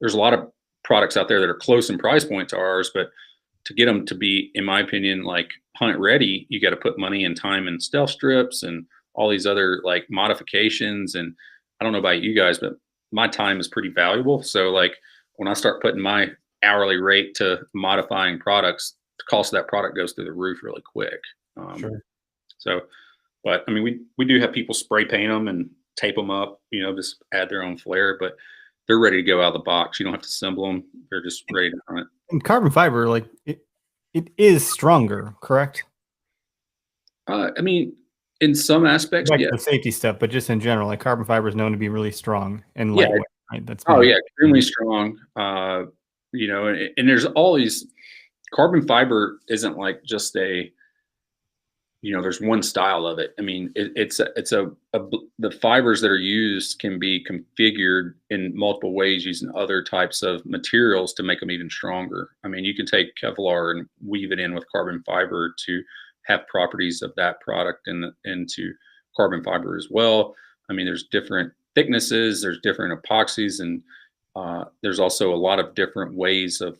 there's a lot of products out there that are close in price point to ours, but to get them to be, in my opinion, like hunt ready, you got to put money and time in stealth strips and all these other like modifications. And I don't know about you guys, but my time is pretty valuable. So like when I start putting my hourly rate to modifying products, the cost of that product goes through the roof really quick. Sure. So, but I mean, we do have people spray paint them and tape them up, just add their own flair, but they're ready to go out of the box. You don't have to assemble them. They're just ready to hunt. And carbon fiber, like it is stronger, correct? I mean, in some aspects, Like yeah. the safety stuff, but just in general, like carbon fiber is known to be really strong and lightweight. Right? That's extremely strong. And there's all these carbon fiber isn't like just there's one style of it. I mean, the fibers that are used can be configured in multiple ways using other types of materials to make them even stronger. I mean, you can take Kevlar and weave it in with carbon fiber to have properties of that product into carbon fiber as well. I mean, there's different thicknesses, there's different epoxies, and there's also a lot of different ways of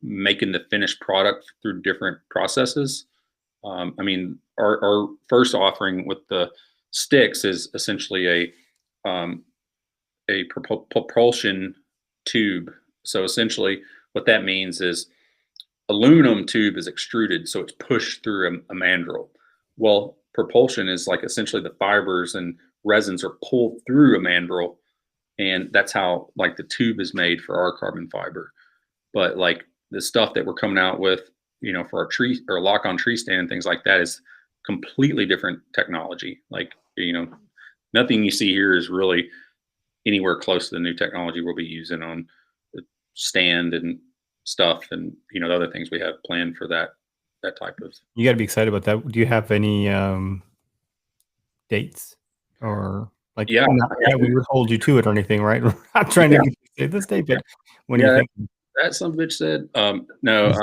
making the finished product through different processes. I mean, our first offering with the sticks is essentially a propulsion tube. So essentially what that means is aluminum tube is extruded, so it's pushed through a mandrel. Well, propulsion is like essentially the fibers and resins are pulled through a mandrel, and that's how like the tube is made for our carbon fiber. But like the stuff that we're coming out with, for our tree or lock-on tree stand and things like that is completely different technology. Like, nothing you see here is really anywhere close to the new technology we'll be using on the stand and stuff, and the other things we have planned for that type of. You got to be excited about that. Do you have any dates or like? Yeah, not that we would hold you to it or anything, right? We're not trying to say this date, but when you think that some bitch said, no,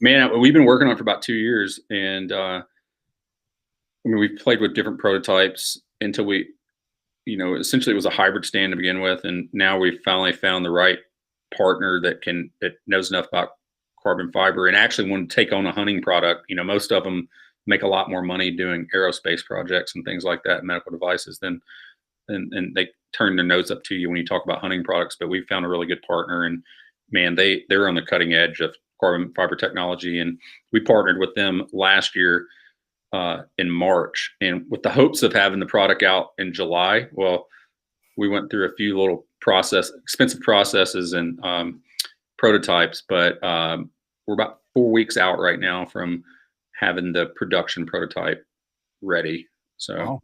man, we've been working on it for about 2 years, and I mean, we've played with different prototypes until we, essentially it was a hybrid stand to begin with, and now we've finally found the right partner that knows enough about carbon fiber and actually want to take on a hunting product. Most of them make a lot more money doing aerospace projects and things like that, medical devices, and they turn their nose up to you when you talk about hunting products. But we found a really good partner, and man, they're on the cutting edge of carbon fiber technology, and we partnered with them last year in March, and with the hopes of having the product out in July. Well, we went through a few little expensive processes and prototypes, but we're about 4 weeks out right now from having the production prototype ready. So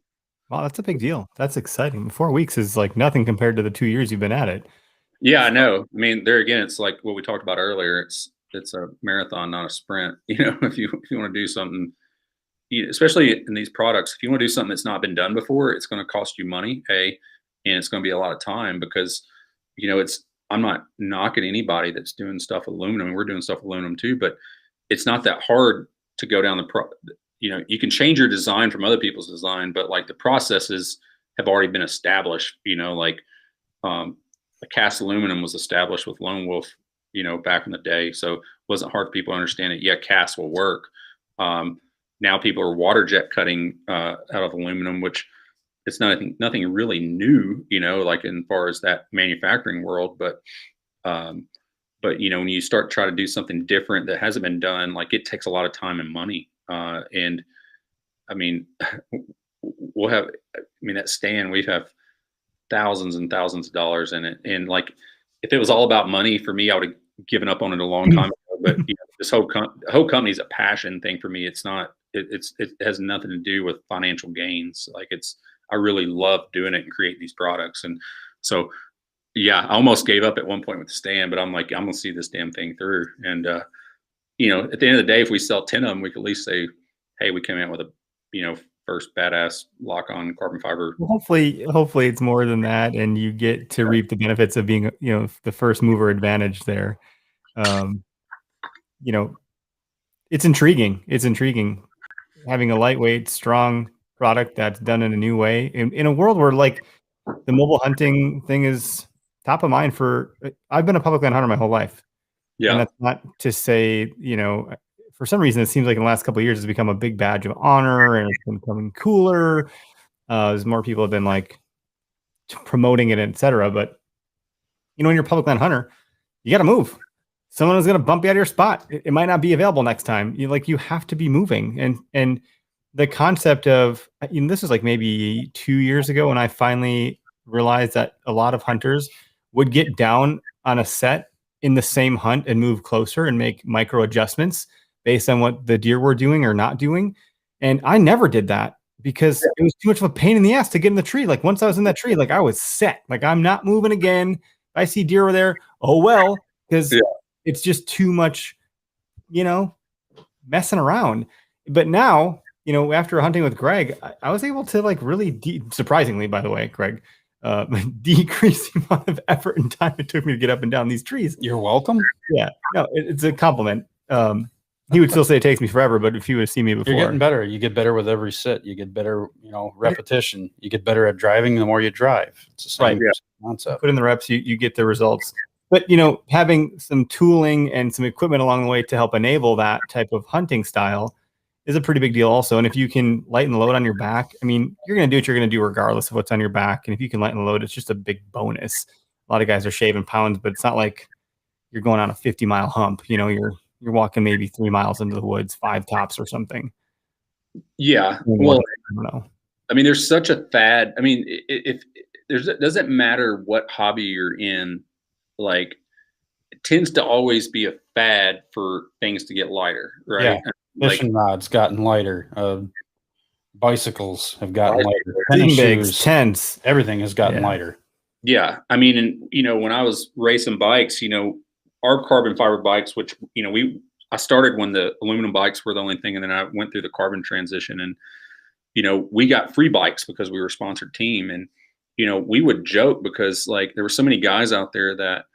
wow, that's a big deal. That's exciting. 4 weeks is like nothing compared to the 2 years you've been at it. Yeah, I know. I mean, there again, it's like what we talked about earlier. It's a marathon, not a sprint. If you want to do something, especially in these products, if you want to do something that's not been done before, it's going to cost you money, and it's going to be a lot of time because, I'm not knocking anybody that's doing stuff with aluminum. We're doing stuff with aluminum too, but it's not that hard to go down you can change your design from other people's design, but like the processes have already been established, the cast aluminum was established with Lone Wolf, back in the day. So it wasn't hard for people to understand it. Yeah, cast will work. Now people are water jet cutting out of aluminum, which it's nothing really new, like in far as that manufacturing world. But when you start trying to do something different that hasn't been done, like it takes a lot of time and money. And I mean, we'll have, I mean, that stand, we have thousands and thousands of dollars in it. And like, if it was all about money for me, I would have given up on it a long time ago. But this whole company is a passion thing for me. It's not, it has nothing to do with financial gains. Like I really love doing it and create these products. And so, yeah, I almost gave up at one point with the stand, but I'm like, I'm going to see this damn thing through. And, at the end of the day, if we sell 10 of them, we could at least say, hey, we came out with a, first badass lock-on carbon fiber. Well, hopefully it's more than that, and you get to reap the benefits of being, the first mover advantage there. It's intriguing. It's intriguing having a lightweight, strong product that's done in a new way in a world where like the mobile hunting thing is top of mind I've been a public land hunter my whole life. Yeah. And that's not to say, for some reason, it seems like in the last couple of years, it's become a big badge of honor and it's becoming cooler. As more people have been like promoting it, et cetera. But, when you're a public land hunter, you got to move. Someone is going to bump you out of your spot. It might not be available next time. You have to be moving. And the concept of, this was like maybe 2 years ago when I finally realized that a lot of hunters would get down on a set in the same hunt and move closer and make micro adjustments based on what the deer were doing or not doing. And I never did that because it was too much of a pain in the ass to get in the tree. Like once I was in that tree, like I was set, like I'm not moving again. If I see deer over there, oh, well, because it's just too much, messing around. But now, after hunting with Greg, I was able to like really surprisingly, by the way, Greg, decrease the amount of effort and time it took me to get up and down these trees. You're welcome. Yeah, no, it's a compliment. He would still say it takes me forever, but if he would have seen me before, you're getting better. You get better with every sit. You get better, repetition. You get better at driving the more you drive. It's the same concept. Put in the reps, you get the results. But having some tooling and some equipment along the way to help enable that type of hunting style is a pretty big deal also. And if you can lighten the load on your back, I mean, you're going to do what you're going to do regardless of what's on your back. And if you can lighten the load, it's just a big bonus. A lot of guys are shaving pounds, but it's not like you're going on a 50-mile hump. You're walking maybe 3 miles into the woods, 5 tops or something. Yeah. Well, I don't know. I mean, there's such a fad. I mean, if it doesn't matter what hobby you're in, like it tends to always be a fad for things to get lighter, right? Yeah. Fishing rods gotten lighter. Bicycles have gotten lighter. Tennis shoes, tents, everything has gotten lighter. Yeah. I mean, and when I was racing bikes, our carbon fiber bikes, which, I started when the aluminum bikes were the only thing. And then I went through the carbon transition and, we got free bikes because we were a sponsored team. And, we would joke because like there were so many guys out there that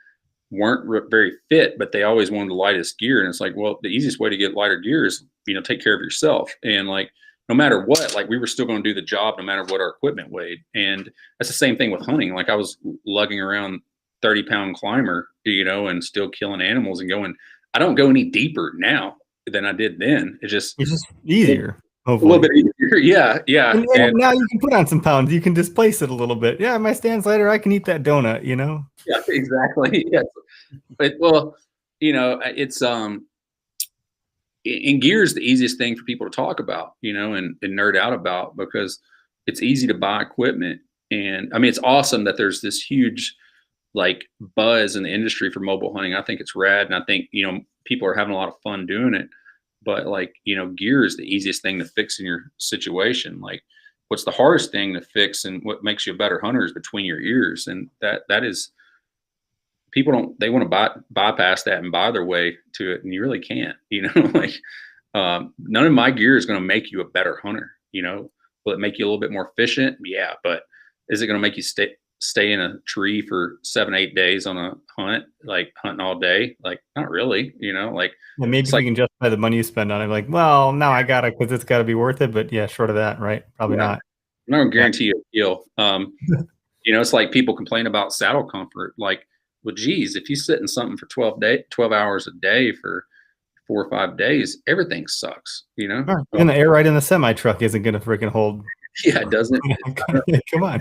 weren't very fit, but they always wanted the lightest gear. And it's like, well, the easiest way to get lighter gear is, take care of yourself. And like, no matter what, like we were still going to do the job no matter what our equipment weighed. And that's the same thing with hunting. Like I was lugging around 30-pound climber, and still killing animals and going, I don't go any deeper now than I did then. It's just easier. Hopefully. A little bit easier. Yeah. Yeah. And now you can put on some pounds. You can displace it a little bit. Yeah. My stand's lighter. I can eat that donut, Yeah, exactly. Yeah. But it's, and gear is the easiest thing for people to talk about, and nerd out about because it's easy to buy equipment. And I mean, it's awesome that there's this huge like buzz in the industry for mobile hunting. I think it's rad. And I think, people are having a lot of fun doing it, but like, gear is the easiest thing to fix in your situation. Like what's the hardest thing to fix and what makes you a better hunter is between your ears. And that is, people they want to bypass that and buy their way to it. And you really can't, like, none of my gear is going to make you a better hunter. Will it make you a little bit more efficient? Yeah. But is it going to make you stay in a tree for 7-8 days on a hunt, like hunting all day? Like, not really, like maybe we can justify the money you spend on it. Like, well, now I got it because it's got to be worth it. But yeah, short of that, right? Probably not. I'm not gonna guarantee you a deal. It's like people complain about saddle comfort. Like, well, geez, if you sit in something for 12 hours a day for 4 or 5 days, everything sucks, And the air ride in the semi truck isn't going to freaking hold. Yeah, it doesn't. Come on.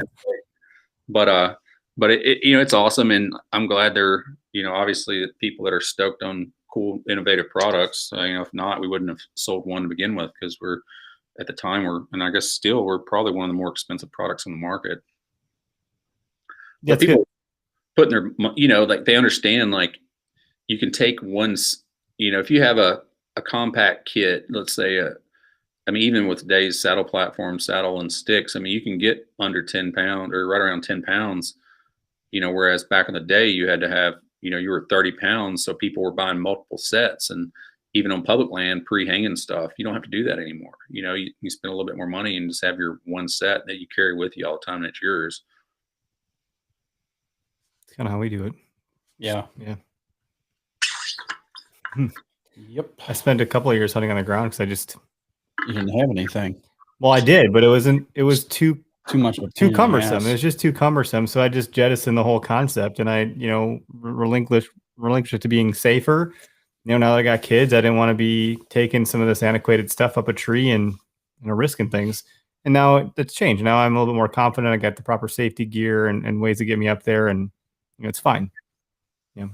But it's awesome. And I'm glad they're, obviously the people that are stoked on cool, innovative products. If not, we wouldn't have sold one to begin with because we're, at the time and I guess still, we're probably one of the more expensive products on the market. Yeah, But people putting their, like they understand, like you can take if you have a compact kit, let's say, I mean, even with today's saddle platform, saddle and sticks, I mean, you can get under 10 pounds or right around 10 pounds, whereas back in the day you had to have, you were 30 pounds. So people were buying multiple sets, and even on public land, pre-hanging stuff, you don't have to do that anymore. You spend a little bit more money and just have your one set that you carry with you all the time, and it's yours. It's kind of how we do it. Yeah. Yeah. Yep. I spent a couple of years hunting on the ground because You didn't have anything. well, I did, but it was too much of a too pain in the cumbersome. ass. It was just too cumbersome. So I just jettisoned the whole concept, and I, relinquished it to being safer. Now that I got kids, I didn't want to be taking some of this antiquated stuff up a tree and risking things. And now it's changed. Now I'm a little bit more confident. I got the proper safety gear and ways to get me up there, and it's fine.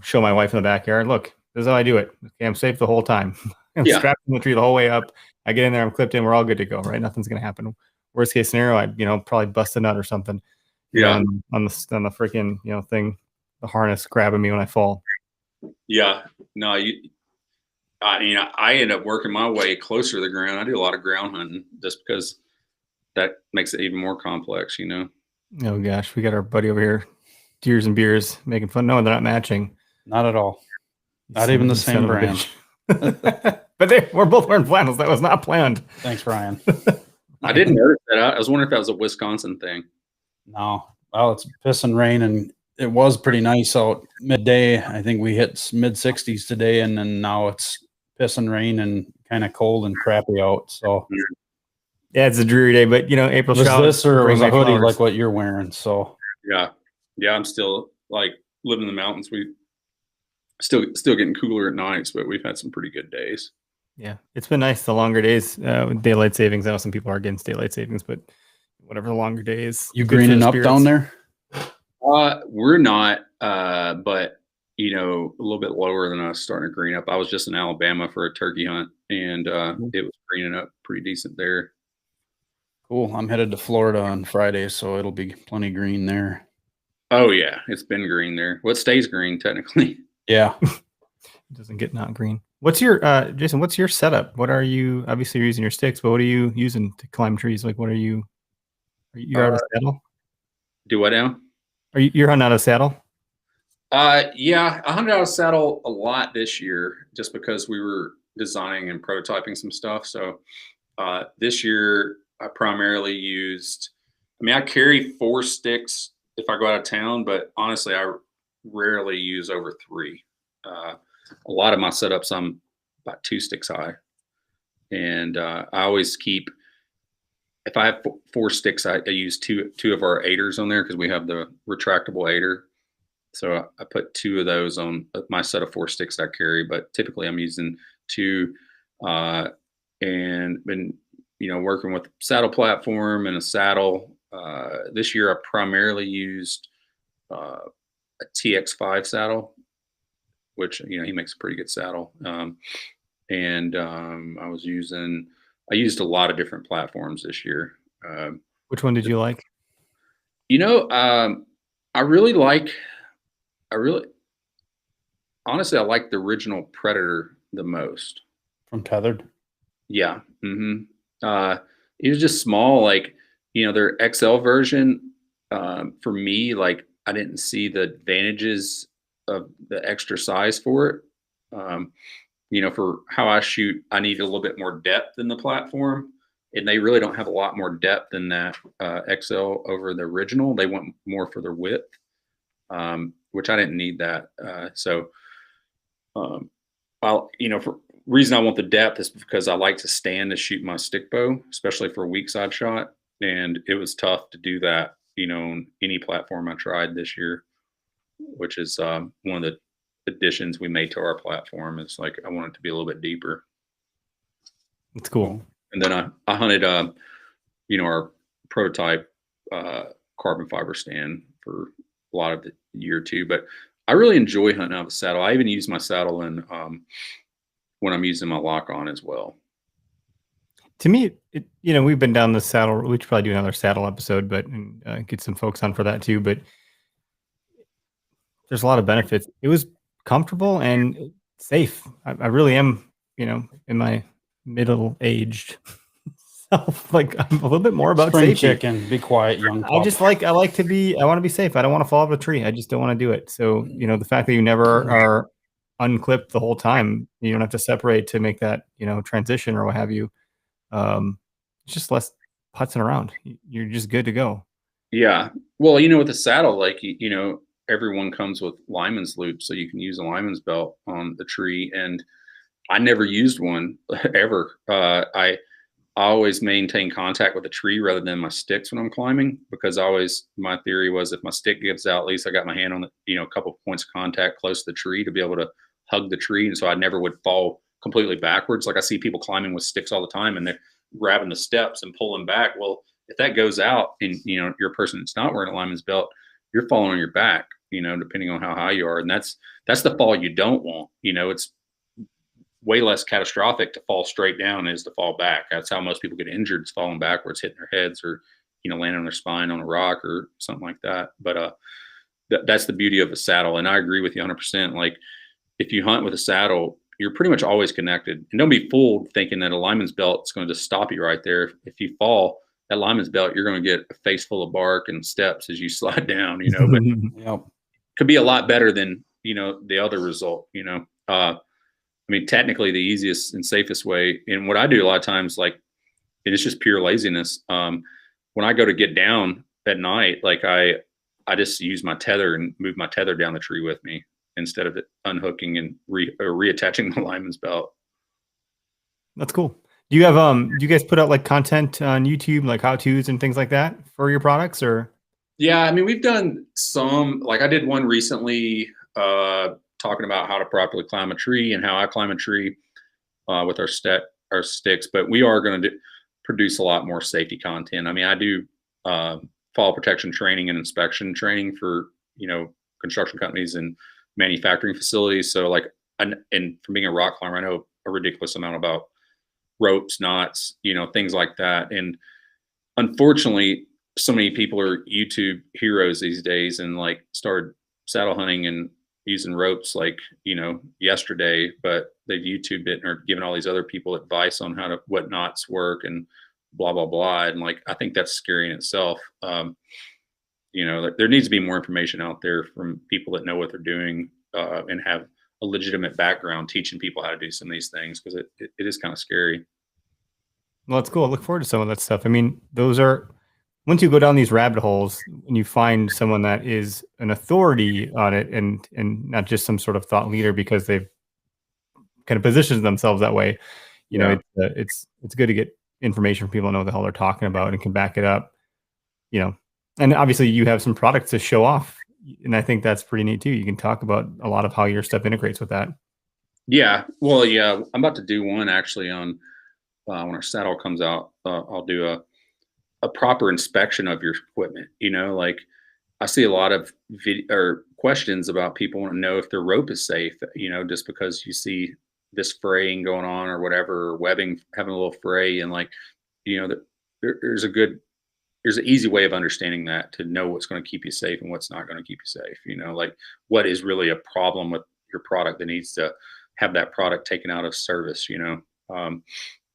Show my wife in the backyard. Look, this is how I do it. Okay, I'm safe the whole time. I'm strapped in the tree the whole way up. I get in there, I'm clipped in, we're all good to go, right? Nothing's gonna happen. Worst case scenario, I'd probably bust a nut or something. On the freaking thing, the harness grabbing me when I fall. Yeah, no, I end up working my way closer to the ground. I do a lot of ground hunting just because that makes it even more complex, Oh gosh, we got our buddy over here, Deers and Beers, making fun. No, they're not matching. Not at all. Not even the same brand. But we're both wearing flannels. That was not planned. Thanks, Ryan. I didn't notice that. I was wondering if that was a Wisconsin thing. No. Well, it's pissing rain, and it was pretty nice out midday. I think we hit mid 60s today, and then now it's pissing rain and kind of cold and crappy out. So yeah, it's a dreary day, but April was showers. This or it was a hoodie flowers. like what you're wearing. So yeah, I'm still like living in the mountains. We still getting cooler at nights, but we've had some pretty good days. Yeah, it's been nice. The longer days, with daylight savings. I know some people are against daylight savings, but whatever the longer days. You greening up down there? We're not, but a little bit lower than us, starting to green up. I was just in Alabama for a turkey hunt, and it was greening up pretty decent there. Cool. I'm headed to Florida on Friday, so it'll be plenty green there. Oh yeah, it's been green there. Well, it stays green technically. Yeah. It doesn't get not green. What's your Jason? What's your setup? What are you? Obviously, you're using your sticks, but what are you using to climb trees? Like, what are you? Are you out of saddle? Do what now? You're hunting out of saddle? Yeah, I hunted out of saddle a lot this year, just because we were designing and prototyping some stuff. So this year, I primarily used. I mean, I carry 4 sticks if I go out of town, but honestly, I rarely use over 3. A lot of my setups, I'm about 2 sticks high, and I always keep. If I have 4 sticks, I use two of our 8ers on there because we have the retractable 8er. So I put 2 of those on my set of 4 sticks that I carry, but typically I'm using 2, and been working with saddle platform and a saddle. This year I primarily used a TX5 saddle, which he makes a pretty good saddle. And I used a lot of different platforms this year. Which one did you like? Honestly, I like the original Predator the most. From Tethered? Yeah. Mm-hmm. It was just small, like, their XL version. For me, like, I didn't see the advantages of the extra size for it. For how I shoot, I need a little bit more depth in the platform, and they really don't have a lot more depth than that XL over the original. They want more for their width, which I didn't need that. For reason I want the depth is because I like to stand to shoot my stick bow, especially for a weak side shot, and it was tough to do that, on any platform I tried this year, which is one of the additions we made to our platform. Is like I want it to be a little bit deeper. It's cool. And then I hunted our prototype carbon fiber stand for a lot of the year too. But I really enjoy hunting out of a saddle. I even use my saddle in when I'm using my lock on as well. To me, we've been down the saddle. We should probably do another saddle episode, but get some folks on for that too. But there's a lot of benefits. It was comfortable and safe. I really am, in my middle-aged self, like I'm a little bit more about Spring safety. chicken, be quiet, young pup. I want to be safe. I don't want to fall off a tree. I just don't want to do it. So, the fact that you never are unclipped the whole time, you don't have to separate to make that, transition or what have you. It's just less putzing around. You're just good to go. Yeah. Well, with the saddle, like, everyone comes with lineman's loop, so you can use a lineman's belt on the tree. And I never used one ever. I always maintain contact with the tree rather than my sticks when I'm climbing, because my theory was if my stick gives out, at least I got my hand on the, a couple of points of contact close to the tree to be able to hug the tree. And so I never would fall completely backwards. Like I see people climbing with sticks all the time and they're grabbing the steps and pulling back. Well, if that goes out and, you're a person that's not wearing a lineman's belt, you're falling on your back, depending on how high you are. And that's the fall you don't want. It's way less catastrophic to fall straight down as to fall back. That's how most people get injured, is falling backwards, hitting their heads, or landing on their spine on a rock or something like that. But that's the beauty of a saddle. And I agree with you 100%. Like if you hunt with a saddle, you're pretty much always connected. And don't be fooled thinking that a lineman's belt is going to just stop you right there. If you fall, that lineman's belt, you're going to get a face full of bark and steps as you slide down. But Yep. could be a lot better than the other result. I mean, technically the easiest and safest way, and what I do a lot of times, like, and it's just pure laziness. When I go to get down at night, like I just use my tether and move my tether down the tree with me instead of unhooking and reattaching the lineman's belt. That's cool. Do you have do you guys put out like content on YouTube, like how-tos and things like that for your products, or? Yeah, I mean, we've done some. Like I did one recently talking about how to properly climb a tree and how I climb a tree with our sticks. But we are going to produce a lot more safety content. I mean, I do fall protection training and inspection training for construction companies and manufacturing facilities. So like, and from being a rock climber, I know a ridiculous amount about ropes, knots, things like that. And unfortunately, so many people are YouTube heroes these days and like started saddle hunting and using ropes like, yesterday, but they've YouTubed it and are giving all these other people advice on what knots work and blah, blah, blah. And like, I think that's scary in itself. There needs to be more information out there from people that know what they're doing and have a legitimate background teaching people how to do some of these things, because it is kind of scary. Well, that's cool. I look forward to some of that stuff. I mean, once you go down these rabbit holes and you find someone that is an authority on it and not just some sort of thought leader because they've kind of positioned themselves that way, it's good to get information from people who know the hell they're talking about and can back it up, and obviously you have some products to show off. And I think that's pretty neat too. You can talk about a lot of how your stuff integrates with that. Yeah. Well, yeah, I'm about to do one actually on when our saddle comes out. I'll do a proper inspection of your equipment. Like I see a lot of questions about people want to know if their rope is safe, just because you see this fraying going on or whatever, or webbing having a little fray. And like, there's an easy way of understanding that, to know what's going to keep you safe and what's not going to keep you safe. Like what is really a problem with your product that needs to have that product taken out of service,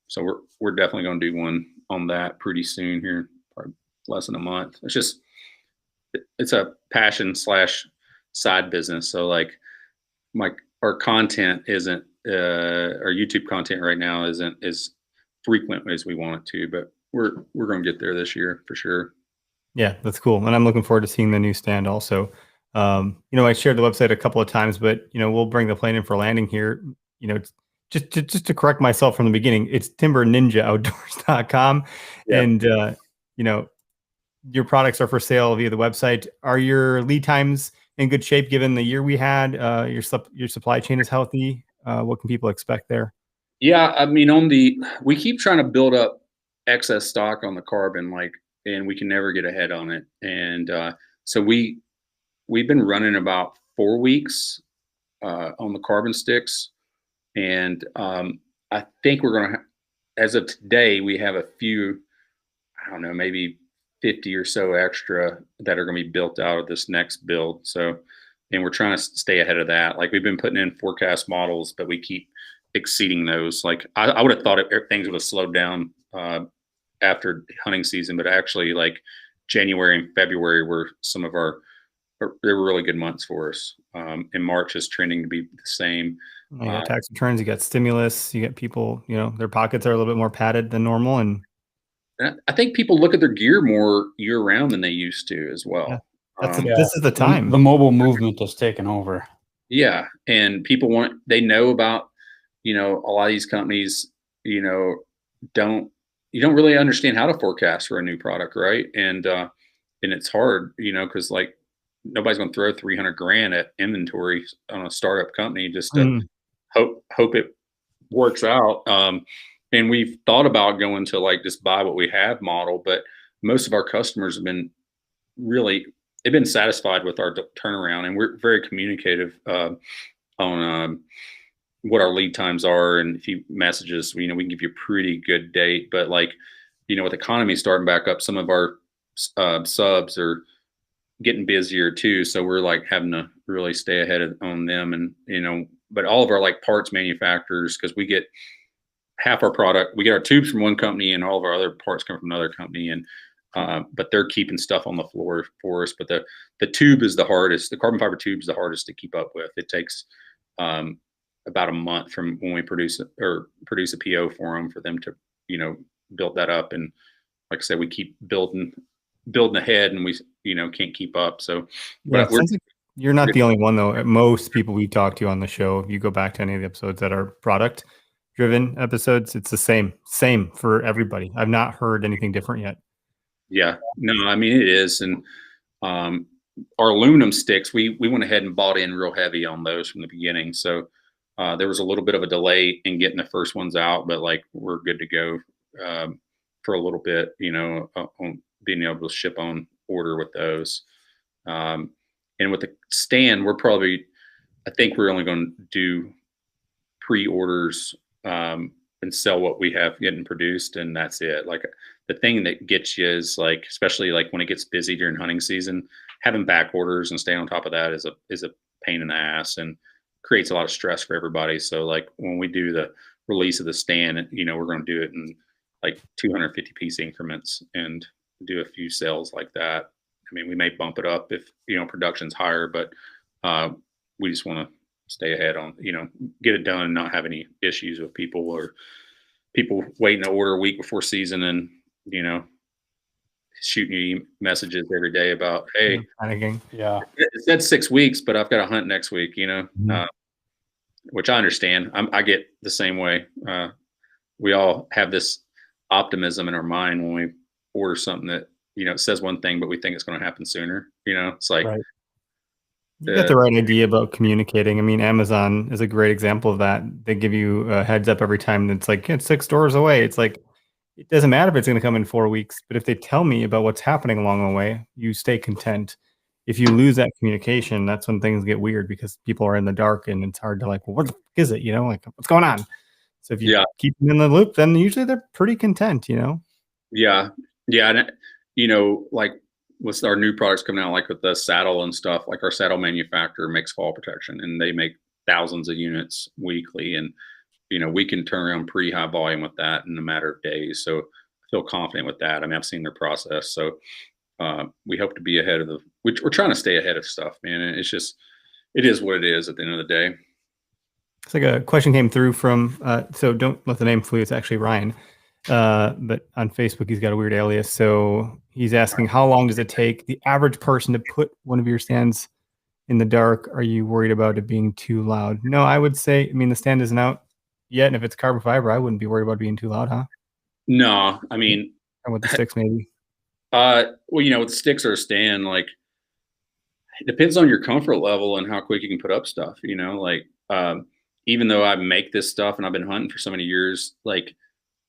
so we're definitely going to do one on that pretty soon here, probably less than a month. It's a passion / side business. So like our content isn't, our YouTube content right now isn't as frequent as we want it to, but we're going to get there this year for sure. Yeah, that's cool. And I'm looking forward to seeing the new stand also. I shared the website a couple of times, but we'll bring the plane in for landing here. Just to correct myself from the beginning, it's timberninjaoutdoors.com. Yeah. And your products are for sale via the website. Are your lead times in good shape given the year we had? Your supply chain is healthy. What can people expect there? Yeah, I mean, we keep trying to build up excess stock on the carbon, and we can never get ahead on it. And so we've been running about 4 weeks on the carbon sticks, and I think we're going to as of today, we have a few, I don't know, maybe 50 or so extra that are going to be built out of this next build. So, and we're trying to stay ahead of that. Like we've been putting in forecast models, but we keep exceeding those. Like I would have thought things would have slowed down after hunting season, but actually like January and February were some of they were really good months for us. And March is trending to be the same. You got tax returns, you got stimulus, you get people, their pockets are a little bit more padded than normal. And I think people look at their gear more year round than they used to as well. Yeah. This is the time. The mobile movement has taken over. Yeah. And people they know about, a lot of these companies, you don't really understand how to forecast for a new product. Right. And it's hard, cause like nobody's going to throw 300 grand at inventory on a startup company just to hope it works out. And we've thought about going to like just buy what we have model, but most of our customers have been they've been satisfied with our turnaround, and we're very communicative on what our lead times are. And if you message us, we can give you a pretty good date. But like, with the economy starting back up, some of our subs are getting busier too. So we're like having to really stay ahead on them. And, but all of our like parts manufacturers, because we get half our product, we get our tubes from one company and all of our other parts come from another company. And, but they're keeping stuff on the floor for us. But the tube is the hardest. The carbon fiber tube is the hardest to keep up with. It takes about a month from when we produce a PO for them, for them to, build that up. And like I said, we keep building ahead, and we, can't keep up. So, but you're not the only one though. Most people we talk to on the show, if you go back to any of the episodes that are product driven episodes, it's the same for everybody. I've not heard anything different yet. Yeah, no, I mean, it is. And our aluminum sticks, we went ahead and bought in real heavy on those from the beginning. So there was a little bit of a delay in getting the first ones out, but like we're good to go for a little bit, on being able to ship on order with those. And with the stand, I think we're only going to do pre-orders and sell what we have getting produced, and that's it. Like the thing that gets you is like, especially like when it gets busy during hunting season, having back orders and staying on top of that is a pain in the ass and creates a lot of stress for everybody. So like when we do the release of the stand, we're going to do it in like 250 piece increments and do a few sales like that. I mean, we may bump it up if, production's higher, but we just want to stay ahead on, get it done and not have any issues with people or people waiting to order a week before season and, shooting you messages every day about, hey, panicking. Yeah, it said 6 weeks, but I've got to hunt next week, which I understand. I get the same way. We all have this optimism in our mind when we order something that, it says one thing, but we think it's going to happen sooner. It's like, right. You got the right idea about communicating. I mean, Amazon is a great example of that. They give you a heads up every time. It's like, it's 6 doors away. It's like, it doesn't matter if it's going to come in 4 weeks, but if they tell me about what's happening along the way, you stay content. If you lose that communication, that's when things get weird because people are in the dark and it's hard to like, well, what the fuck is it? Like, what's going on? So if you keep them in the loop, then usually they're pretty content, Yeah. Yeah. And, like with our new products coming out, like with the saddle and stuff, like our saddle manufacturer makes fall protection and they make thousands of units weekly. And, we can turn around pretty high volume with that in a matter of days. So I feel confident with that. I mean, I've seen their process. So we hope to be ahead of we're trying to stay ahead of stuff, man. And it's just, it is what it is at the end of the day. It's like a question came through from, so don't let the name fool you. It's actually Ryan. But on Facebook, he's got a weird alias. So he's asking, how long does it take the average person to put one of your stands in the dark? Are you worried about it being too loud? No, I would say, the stand isn't out yet. And if it's carbon fiber, I wouldn't be worried about it being too loud, huh? No, I mean, and with the sticks, maybe. Well, with the sticks or a stand, like it depends on your comfort level and how quick you can put up stuff, even though I make this stuff and I've been hunting for so many years, like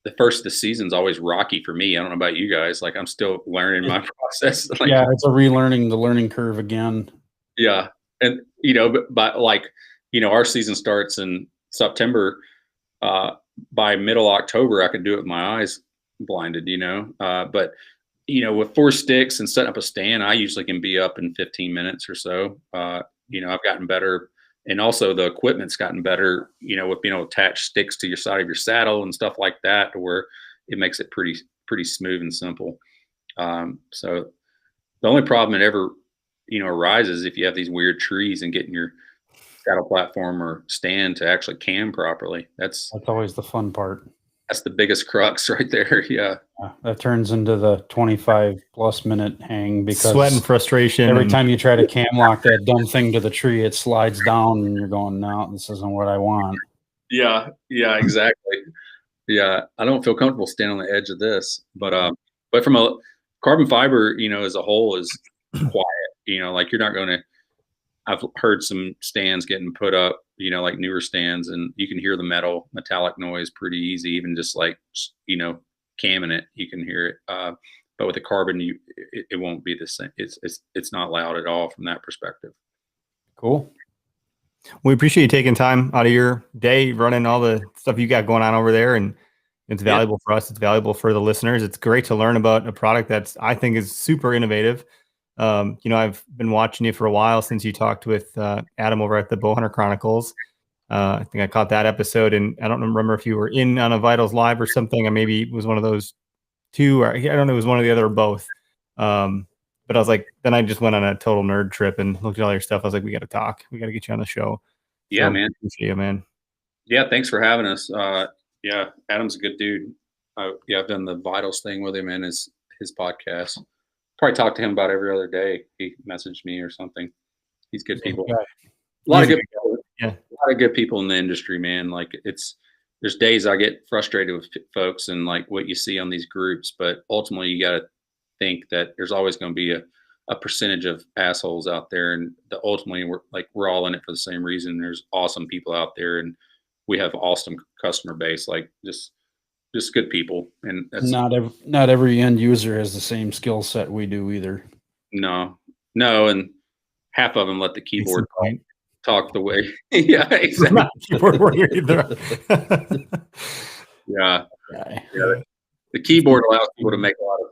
the first of the season's always rocky for me. I don't know about you guys. Like I'm still learning my process. Like, yeah, it's a relearning the learning curve again. Yeah. And, but like, our season starts in September. by middle October, I could do it with my eyes blinded, but with 4 sticks and setting up a stand, I usually can be up in 15 minutes or so. I've gotten better, and also the equipment's gotten better, with being able to attach sticks to your side of your saddle and stuff like that, to where it makes it pretty smooth and simple. So the only problem that ever, arises if you have these weird trees and getting your saddle platform or stand to actually cam properly. That's always the fun part. That's the biggest crux right there. Yeah. That turns into the 25+ minute hang, because sweat and frustration. Every time you try to cam lock that dumb thing to the tree, it slides down and you're going, no, this isn't what I want. Yeah, exactly. Yeah. I don't feel comfortable standing on the edge of this, but from a carbon fiber, as a whole is quiet, like you're not going to, I've heard some stands getting put up, like newer stands, and you can hear the metallic noise pretty easy, even just like, camming it, you can hear it. But with the carbon, it won't be the same. It's not loud at all from that perspective. Cool. We appreciate you taking time out of your day, running all the stuff you got going on over there, and it's valuable for us. It's valuable for the listeners. It's great to learn about a product I think is super innovative. I've been watching you for a while, since you talked with Adam over at the Bowhunter Chronicles. I think I caught that episode, and I don't remember if you were in on a Vitals Live or something, or maybe it was one of those two, or I don't know, it was one or the other or both. But I was like, then I just went on a total nerd trip and looked at all your stuff. I was like, we got to talk. We got to get you on the show. Yeah, so, man. Appreciate you, man. Yeah, thanks for having us. Adam's a good dude. I've done the Vitals thing with him and his podcast. Probably talk to him about every other day. He messaged me or something. He's good people. A lot of good people. Yeah. A lot of good people in the industry, man. Like there's days I get frustrated with folks and like what you see on these groups, but ultimately you got to think that there's always going to be a percentage of assholes out there, and ultimately we're all in it for the same reason. There's awesome people out there, and we have awesome customer base, like just good people. And that's not every end user has the same skill set we do either. No, and half of them let the keyboard talk the way. Yeah, exactly. Not keyboard warrior either. Yeah. The keyboard allows people to make a lot of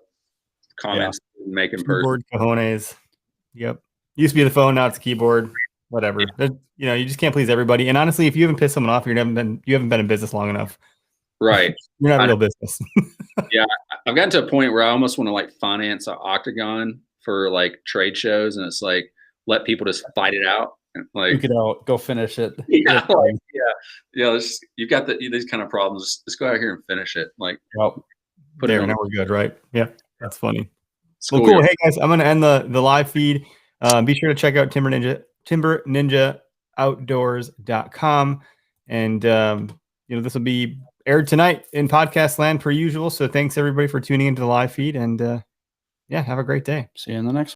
comments and make in person. Keyboard cojones. Yep. Used to be the phone, now it's the keyboard. Whatever. You just can't please everybody. And honestly, if you haven't pissed someone off, you haven't been in business long enough. Right. You're not a real business. Yeah. I've gotten to a point where I almost want to like finance an octagon for like trade shows, and it's like, let people just fight it out. Like, Duke it out, go finish it. Yeah. You've got these kind of problems. Just go out here and finish it. Like, put it on. Now we're good, right? Yeah. That's funny. School well, cool. year. Hey guys, I'm going to end the live feed. Be sure to check out timberninjaoutdoors.com. And, this will be aired tonight in podcast land per usual. So thanks everybody for tuning into the live feed, and have a great day. See you in the next